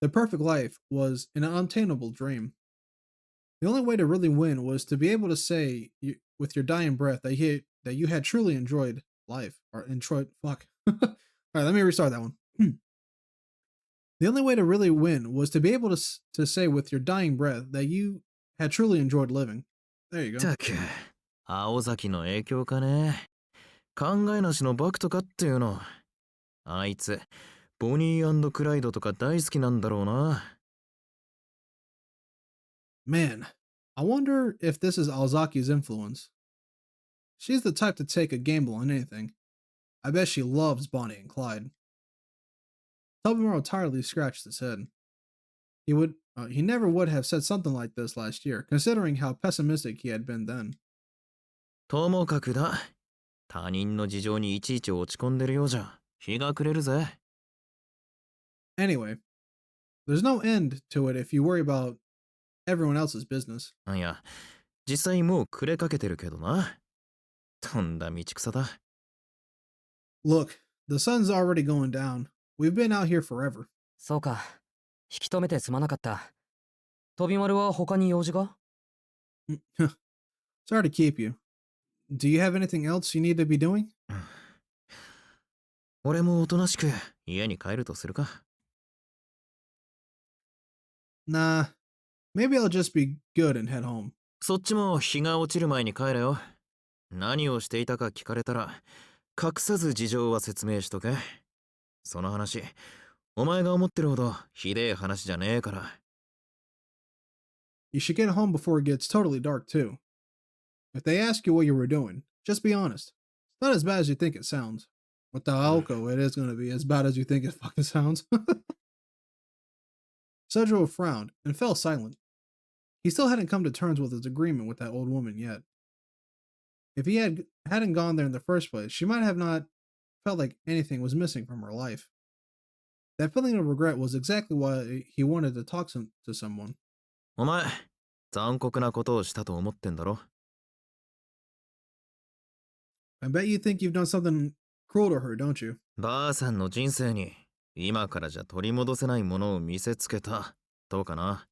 The perfect life was an unattainable dream. The only way to really win was to be able to say with your dying breath that you had truly enjoyed life or enjoyed fuck. All right, let me restart that one. The only way to really win was to be able to say with your dying breath that you had truly enjoyed living. There you go. たく、青崎の影響かね。考えなしのバクとかっていうの。あいつ、ボニー&クライドとか大好きなんだろうな。Man, I wonder if this is Alzaki's influence. She's the type to take a gamble on anything. I bet she loves Bonnie and Clyde. Tobimaro tiredly scratched his head. He never would have said something like this last year, considering how pessimistic he had been then. ともかくだ。他人の事情にいちいち落ち込んでるようじゃ、日が暮れるぜ。Anyway, there's no end to it if you worry about everyone else's business. いや、実際もう暮れかけてるけどな。とんだ道草だ。Look, the sun's already going down. We've been out here forever. そうか。引き止めてすまなかった。飛び丸は他に用事が？ Sorry to keep you. Do you have anything else you need to be doing? 俺もおとなしく家に帰るとするか。Nah, maybe I'll just be good and head home. そっちも日が落ちる前に帰れよ。何をしていたか聞かれたら、隠さず事情は説明しとけ。その話、お前が思ってるほどひでえ話じゃねえから。You should get home before it gets totally dark, too. If they ask you what you were doing, just be honest. It's not as bad as you think it sounds. With the Aoko, it is going to be as bad as you think it fucking sounds. Sojiro frowned and fell silent. He still hadn't come to terms with his agreement with that old woman yet. If he hadn't gone there in the first place, she might have not felt like anything was missing from her life. That feeling of regret was exactly why he wanted to talk to someone. お前、残酷なことをしたと思ってんだろ。I bet you think you've done something cruel to her, don't you? ばあさんの人生に今からじゃ取り戻せないものを見せつけたどうかな。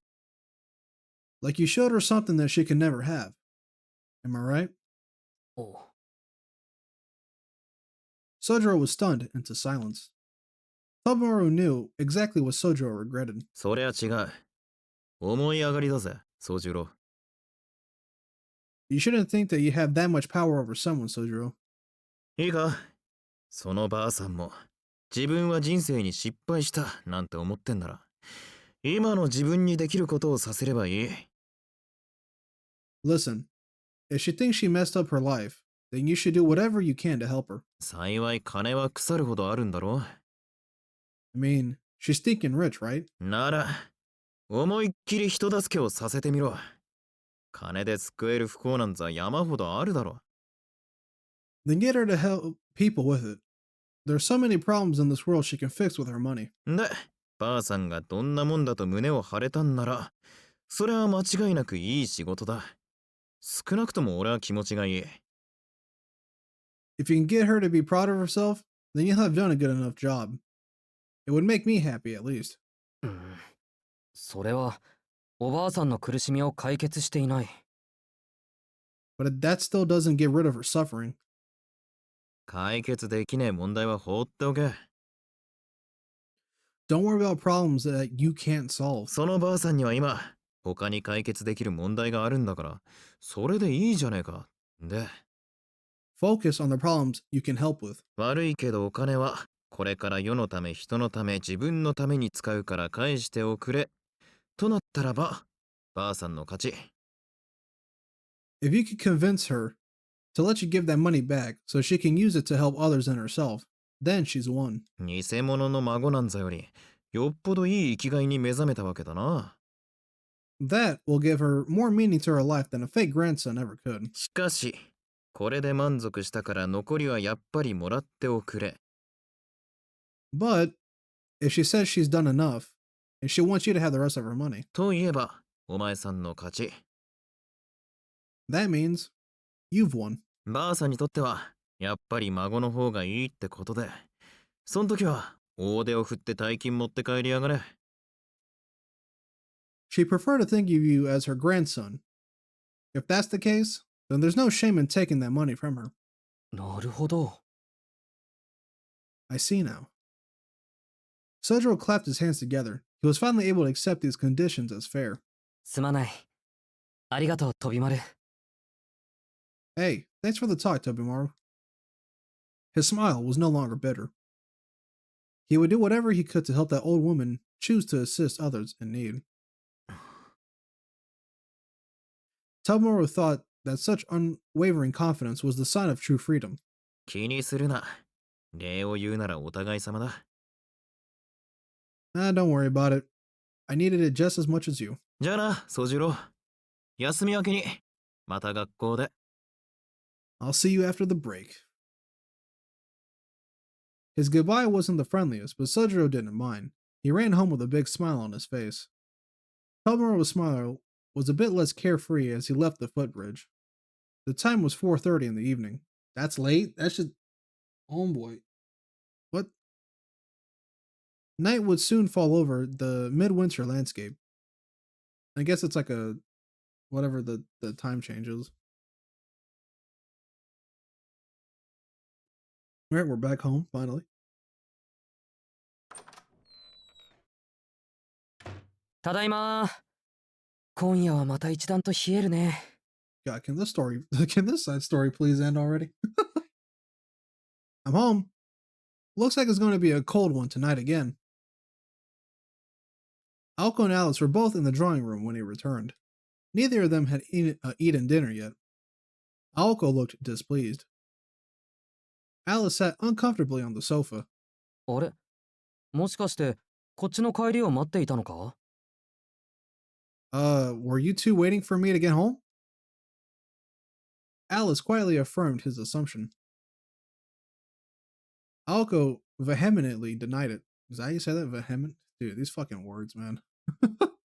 Like you showed her something that she could never have. Am I right? おう。 Sojiro was stunned into silence. Tobimaro knew exactly what Sojiro regretted. そりゃ違う。思い上がりだぜ、宗次郎。You shouldn't think that you have that much power over someone, Sojiro. いいか、そのばあさんも自分は人生に失敗したなんて思ってんなら、今の自分にできることをさせればいい。Listen, if she thinks she messed up her life, then you should do whatever you can to help her. 幸い金は腐るほどあるんだろ。 I mean, she's stinking rich, right? なら、思いっきり人助けをさせてみろ。金で救える不幸なんざ山ほどあるだろ。 Then get her to help people with it. There's so many problems in this world she can fix with her money. で、ばあさんがどんなもんだと胸を張れたんなら、それは間違いなくいい仕事だ。少なくとも俺は気持ちがいい。 If you can get her to be proud of herself, then you'll have done a good enough job. It would make me happy, at least. それは、おばあさんの苦しみを解決していない。But that still doesn't get rid of her suffering. 解決できねえ問題は放っておけ。 Don't worry about problems that you can't solve. そのばあさんには今、他に解決できる問題があるんだから、それでいいじゃねえか。で、 Focus on the problems you can help with. 悪いけどお金は、これから世のため人のため自分のために使うから返しておくれ。となったらば、ばあさんの勝ち。 If you could convince her to let you give that money back so she can use it to help others and herself, then she's won. 偽物の孫なんざより、よっぽどいい生きがいに目覚めたわけだな。 That will give her more meaning to her life than a fake grandson ever could. しかし、これで満足したから残りはやっぱりもらっておくれ。 But if she says she's done enough, and she wants you to have the rest of her money. といえば、お前さんの勝ち。That means you've won. ばあさんにとっては、やっぱり孫の方がいいってことで、そん時は、大手を振って大金持って帰りやがれ。She'd prefer to think of you as her grandson. If that's the case, then there's no shame in taking that money from her. なるほど。I see now. Sojiro clapped his hands together. He was finally able to accept these conditions as fair. すまない。ありがとう、飛び丸。Hey, thanks for the talk, Tobimaru. His smile was no longer bitter. He would do whatever he could to help that old woman choose to assist others in need. Tobimaru thought that such unwavering confidence was the sign of true freedom. 気にするな。礼を言うならお互い様だ。Don't worry about it. I needed it just as much as you. じゃあな、宗次郎。休み明けに、また学校で。I'll see you after the break. His goodbye wasn't the friendliest, but Sojiro didn't mind. He ran home with a big smile on his face. Tobimaru's smile was a bit less carefree as he left the footbridge. The time was 4:30 in the evening. That's late? That should... Homeboy. What? Night would soon fall over the midwinter landscape. I guess it's like a... whatever the time changes. Alright, we're back home, finally. ただいま。今夜はまた一段と冷えるね。God, can this side story please end already? I'm home. Looks like it's going to be a cold one tonight again. Aoko and Alice were both in the drawing room when he returned. Neither of them had eaten dinner yet. Aoko looked displeased. Alice sat uncomfortably on the sofa. あれ、もしかしてこっちの帰りを待っていたのか？ Were you two waiting for me to get home? Alice quietly affirmed his assumption. Aoko vehemently denied it. Is that how you say that? Vehement? Dude, these fucking words, man.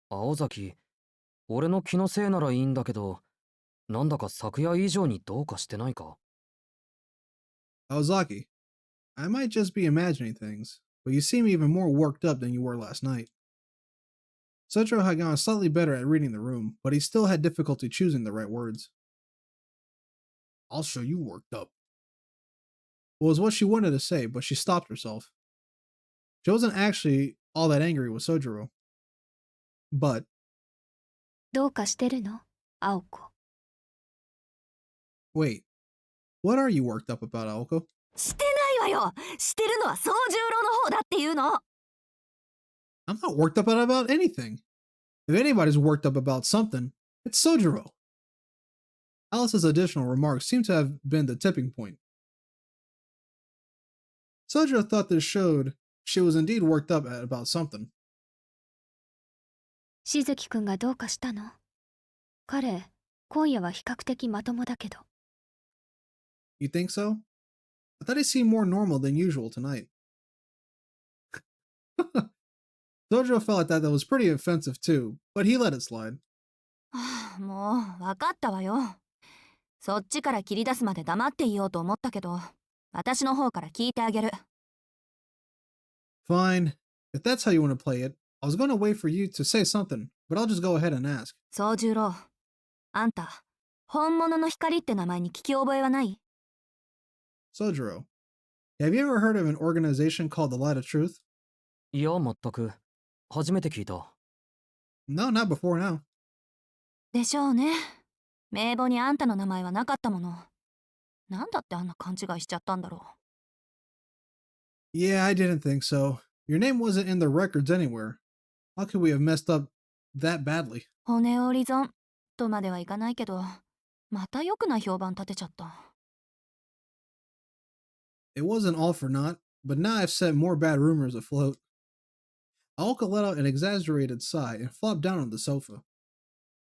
青崎、俺の気のせいならいいんだけど、なんだか昨夜以上にどうかしてないか？ Aozaki, I might just be imagining things, but you seem even more worked up than you were last night. Sojiro had gotten slightly better at reading the room, but he still had difficulty choosing the right words. I'll show you worked up. Was what she wanted to say, but she stopped herself. She wasn't actually all that angry with Sojiro. But... どうかしてるの？青子。 Wait. What are you worked up about, Aoko? してないわよ。してるのは宗十郎の方だっていうの。I'm not worked up about anything. If anybody's worked up about something, it's Sojiro. Alice's additional remarks seemed to have been the tipping point. Sojiro thought this showed she was indeed worked up about something. しずきくんがどうかしたの？彼、今夜は比較的まともだけど。You think so? I thought he seemed more normal than usual tonight. Sojiro felt like that was pretty offensive too, but he let it slide. もう分かったわよ。そっちから切り出すまで黙っていようと思ったけど、私の方から聞いてあげる。Fine. If that's how you want to play it, I was going to wait for you to say something, but I'll just go ahead and ask. 宗十郎、あんた、本物の光って名前に聞き覚えはない？ Sojiro, have you ever heard of an organization called the Light of Truth? いや、全く。初めて聞いた。No, not before now. でしょうね。名簿にあんたの名前はなかったもの。なんだってあんな勘違いしちゃったんだろう。Yeah, I didn't think so. Your name wasn't in the records anywhere. How could we have messed up that badly? 骨折り損とまではいかないけど、また良くない評判立てちゃった。It wasn't all for naught, but now I've set more bad rumors afloat. Aoka let out an exaggerated sigh and flopped down on the sofa,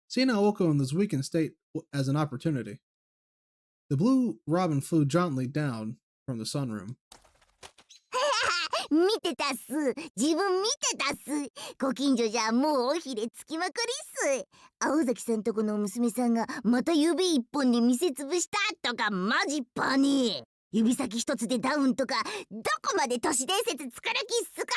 seeing Aoko in this weakened state as an opportunity. The blue robin flew jauntily down from the sunroom. 見てたっす。自分見てたっす。ご近所じゃもうおひれつきまくりっす。青崎さんとこの娘さんがまた指一本で見せつぶしたとかマジパニー。指先一つでダウンとかどこまで都市伝説作る気っすか。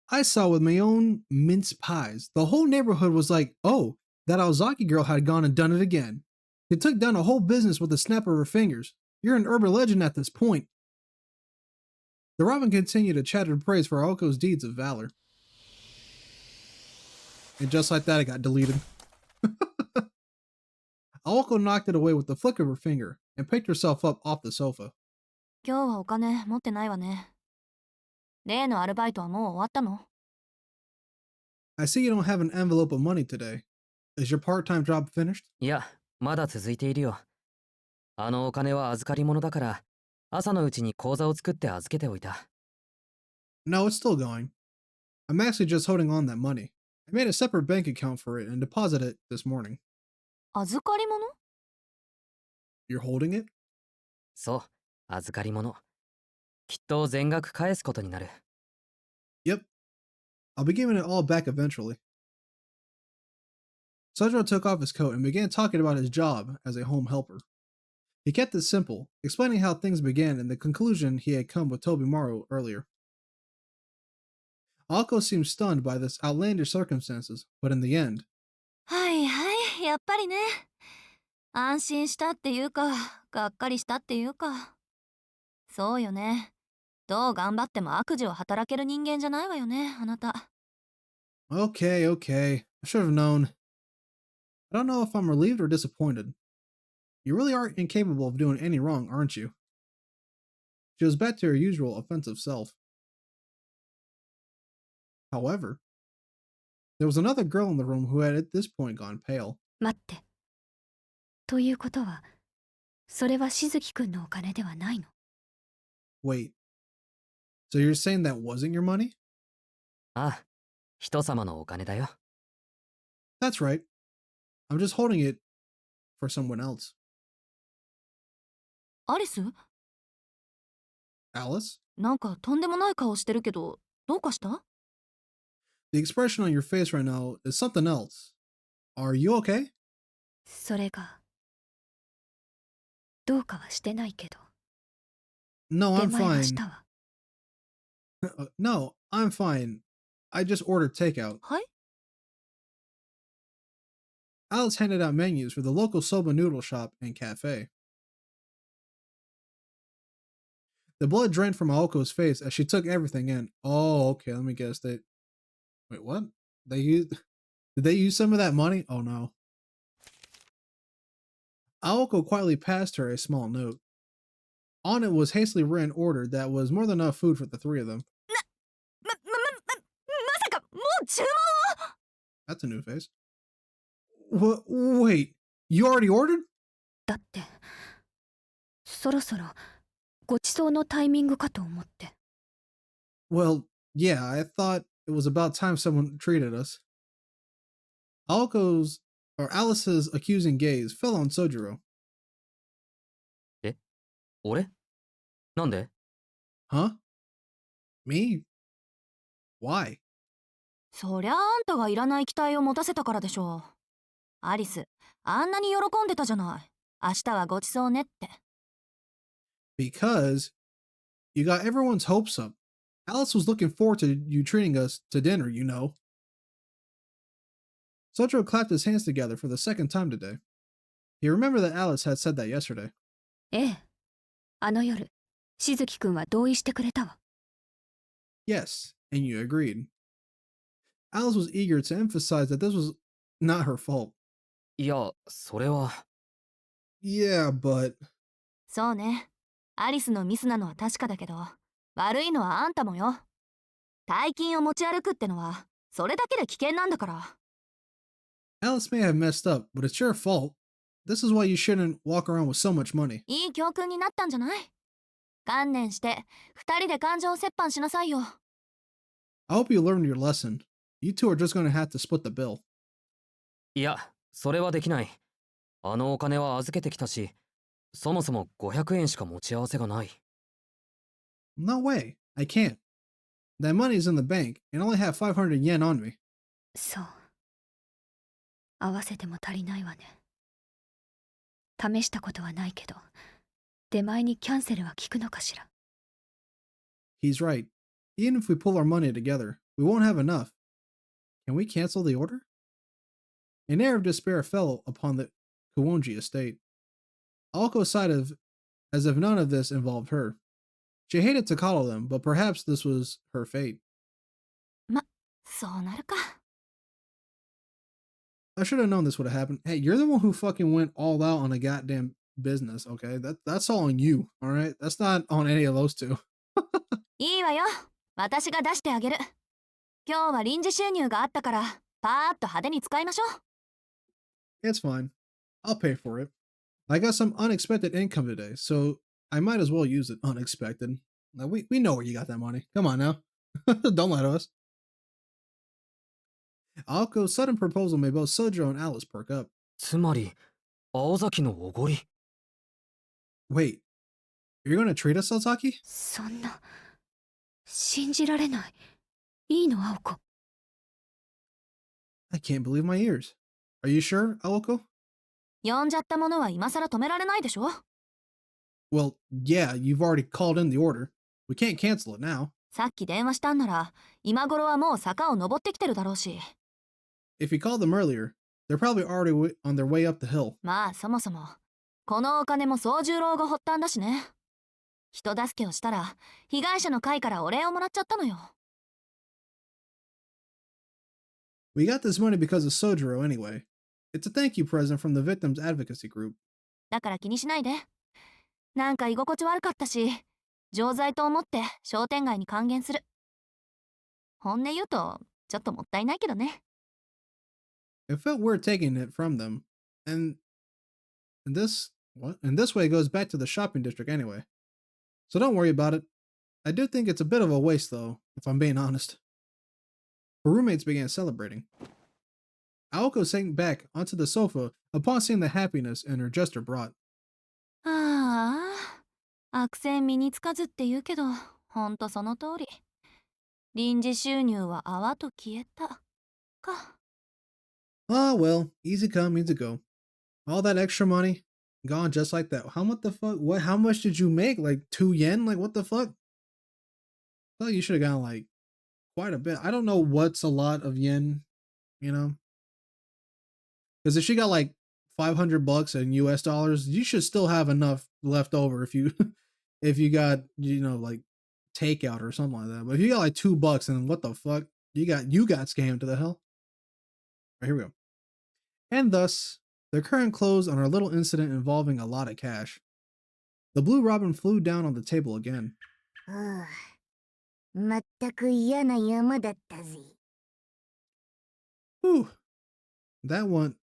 I saw with my own mince pies. The whole neighborhood was like, oh, that Alzaki girl had gone and done it again. She took down a whole business with a snap of her fingers. You're an urban legend at this point. The Robin continued to chatter praise for Aoko's deeds of valor. And just like that, it got deleted. Aoko knocked it away with the flick of her finger and picked herself up off the sofa. 今日はお金持ってないわね。例のアルバイトはもう終わったの？ I see you don't have an envelope of money today. Is your part-time job finished? いや、まだ続いているよ。あのお金は預かり物だから、朝のうちに口座を作って預けておいた。No, it's still going. I'm actually just holding on that money. I made a separate bank account for it and deposited it this morning. 預かり物？ You're holding it? そう、預かり物。きっと全額返すことになる。Yep. I'll be giving it all back eventually. Sojiro took off his coat and began talking about his job as a home helper. He kept it simple, explaining how things began and the conclusion he had come with Tobimaru earlier. Aoko seemed stunned by this outlandish circumstances, but in the end, はいはい、やっぱりね。安心したっていうか、がっかりしたっていうか。そうよね。どう頑張っても悪事を働ける人間じゃないわよね、あなた。okay, I should have known. I don't know if I'm relieved or disappointed. You really are incapable of doing any wrong, aren't you? She was back to her usual offensive self. However, there was another girl in the room who had at this point gone pale. 待って。ということは、それはしずきくんのお金ではないの？ Wait, so you're saying that wasn't your money? ああ、人様のお金だよ。That's right. I'm just holding it for someone else. アリス？ Alice? なんかとんでもない顔してるけど、どうかした？ The expression on your face right now is something else. Are you okay? それが、どうかはしてないけど。 No, 出 I'm 前は fine. したわ。No, I'm fine. I just ordered takeout. はい？ Alice handed out menus for the local soba noodle shop and cafe. The blood drained from Aoko's face as she took everything in. Oh, okay, let me guess. Wait, what? Did they use some of that money? Oh no. Aoko quietly passed her a small note. On it was hastily written order that was more than enough food for the three of them. まさか、もう注文を？ That's a new face. Wait, you already ordered? だって、そろそろごちそうのタイミングかと思って。 Well, yeah, I thought it was about time someone treated us. Alice's accusing gaze fell on Sojiro. 俺？なんで？ Huh? Me? Why? そりゃあんたがいらない期待を持たせたからでしょう。アリス、あんなに喜んでたじゃない。明日はごちそうねって。Because you got everyone's hopes up. Alice was looking forward to you treating us to dinner, you know. Sojiro clapped his hands together for the second time today. He remembered that Alice had said that yesterday. ええ。あの夜、しずきくんは同意してくれたわ。 Yes, and you agreed. Alice was eager to emphasize that this was not her fault. いや、それは。Yeah, but... そうね。アリスのミスなのは確かだけど、悪いのはあんたもよ。大金を持ち歩くってのは、それだけで危険なんだから。Alice may have messed up, but it's your fault. This is why you shouldn't walk around with so much money. いい教訓になったんじゃない？観念して、二人で感情を折半しなさいよ。I hope you learned your lesson. You two are just going to have to split the bill. いや、それはできない。あのお金は預けてきたし、そもそも500円しか持ち合わせがない。No way. I can't. That money's in the bank and I only have 500 yen on me. そう。合わせても足りないわね。試したことはないけど、出前にキャンセルは効くのかしら。He's right. Even if we pull our money together, we won't have enough. Can we cancel the order? An air of despair fell upon the Kuwonji estate. Aoko sighed as if none of this involved her. She hated to coddle them, but perhaps this was her fate. そうなるか。I should have known this would have happened. Hey, you're the one who fucking went all out on a goddamn business, okay? That's all on you, alright? That's not on any of those two. いいわよ。私が出してあげる。今日は臨時収入があったから、パーッと派手に使いましょう。It's fine. I'll pay for it. I got some unexpected income today, so I might as well use it unexpected. Now, we know where you got that money. Come on now. Don't lie to us. Aoko's sudden proposal made both Sojiro and Alice perk up. つまり、青崎のおごり。Wait, you're gonna treat us, Sasaki? そんな、信じられない。いいの、青子。I can't believe my ears. Are you sure, Aoko? 呼んじゃったものは今更止められないでしょ。Well, yeah, you've already called in the order. We can't cancel it now. さっき電話したんなら、今頃はもう坂を登ってきてるだろうし。If you called them earlier, they're probably already on their way up the hill. まあそもそも、このお金も宗十郎が発端だしね。人助けをしたら、被害者の会からお礼をもらっちゃったのよ。We got this money because of Sojiro anyway. It's a thank you present from the victims advocacy group. だから気にしないで。なんか居心地悪かったし、錠剤と思って商店街に還元する。本音言うと、ちょっともったいないけどね。It felt weird taking it from them, and this way it goes back to the shopping district anyway. So don't worry about it. I do think it's a bit of a waste though, if I'm being honest. Her roommates began celebrating. Aoko sank back onto the sofa upon seeing the happiness in her jester brought. ああ、悪戦身につかずって言うけど、ほんとその通り。臨時収入は泡と消えた。か。Ah, well, easy come, easy go. All that extra money, gone just like that. What the fuck? How much did you make? Like 2 yen? Like, what the fuck? I thought you should have gotten like quite a bit. I don't know what's a lot of yen, you know? Because if she got like $500 in US dollars, you should still have enough left over if you if you got, you know, like takeout or something like that. But if you got like $2 and what the fuck? You got scammed to the hell. All right, here we go. And thus, the current closed on our little incident involving a lot of cash. The blue robin flew down on the table again. はあ、まったく嫌な山だったぜ。 Whew. That one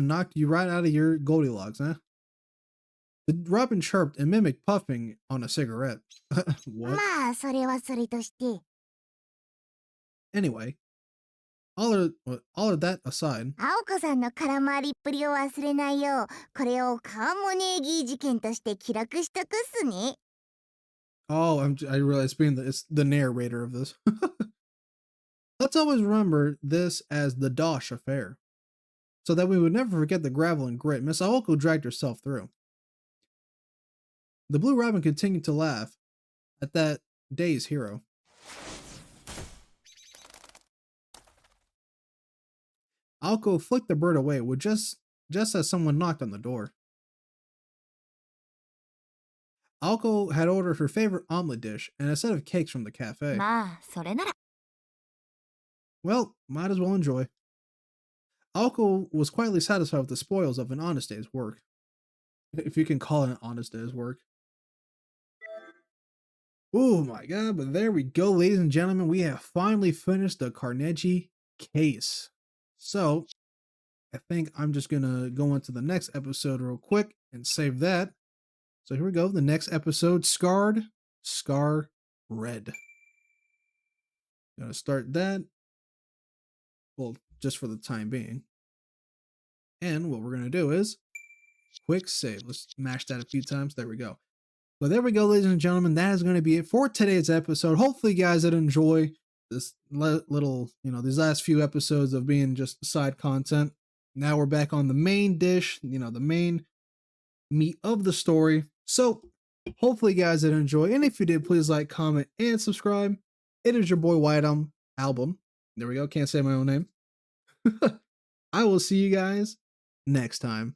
knocked you right out of your Goldilocks, huh? The robin chirped and mimicked puffing on a cigarette. What? まあそれはそれとして、 Anyway, all of that aside, 青子さんの空回りっぷりを忘れないよう、これをカーモネーギー事件として記録しとくっすね。 oh, I realize it's the narrator of this. Let's always remember this as the Dosh affair, so that we would never forget the gravel and grit Miss Aoko dragged herself through. The Blue Robin continued to laugh at that day's hero. Aoko flicked the bird away with just as someone knocked on the door. Aoko had ordered her favorite omelet dish and a set of cakes from the cafe. まあそれなら。 Well, might as well enjoy. Aoko was quietly satisfied with the spoils of an honest day's work. If you can call it an honest day's work. Oh my god, but there we go, ladies and gentlemen. We have finally finished the Carnegie case. So, I think I'm just gonna go into the next episode real quick and save that. So here we go, the next episode, Scarred, Scar Red. Gonna start that. Well, just for the time being. And what we're gonna do is quick save. Let's mash that a few times. There we go. But there we go, ladies and gentlemen. That is going to be it for today's episode. Hopefully, you guys did enjoy this little, these last few episodes of being just side content. Now we're back on the main dish, the main meat of the story. So hopefully, you guys did enjoy. And if you did, please like, comment, and subscribe. It is your boy WhiteAlbum. There we go. Can't say my own name. I will see you guys next time.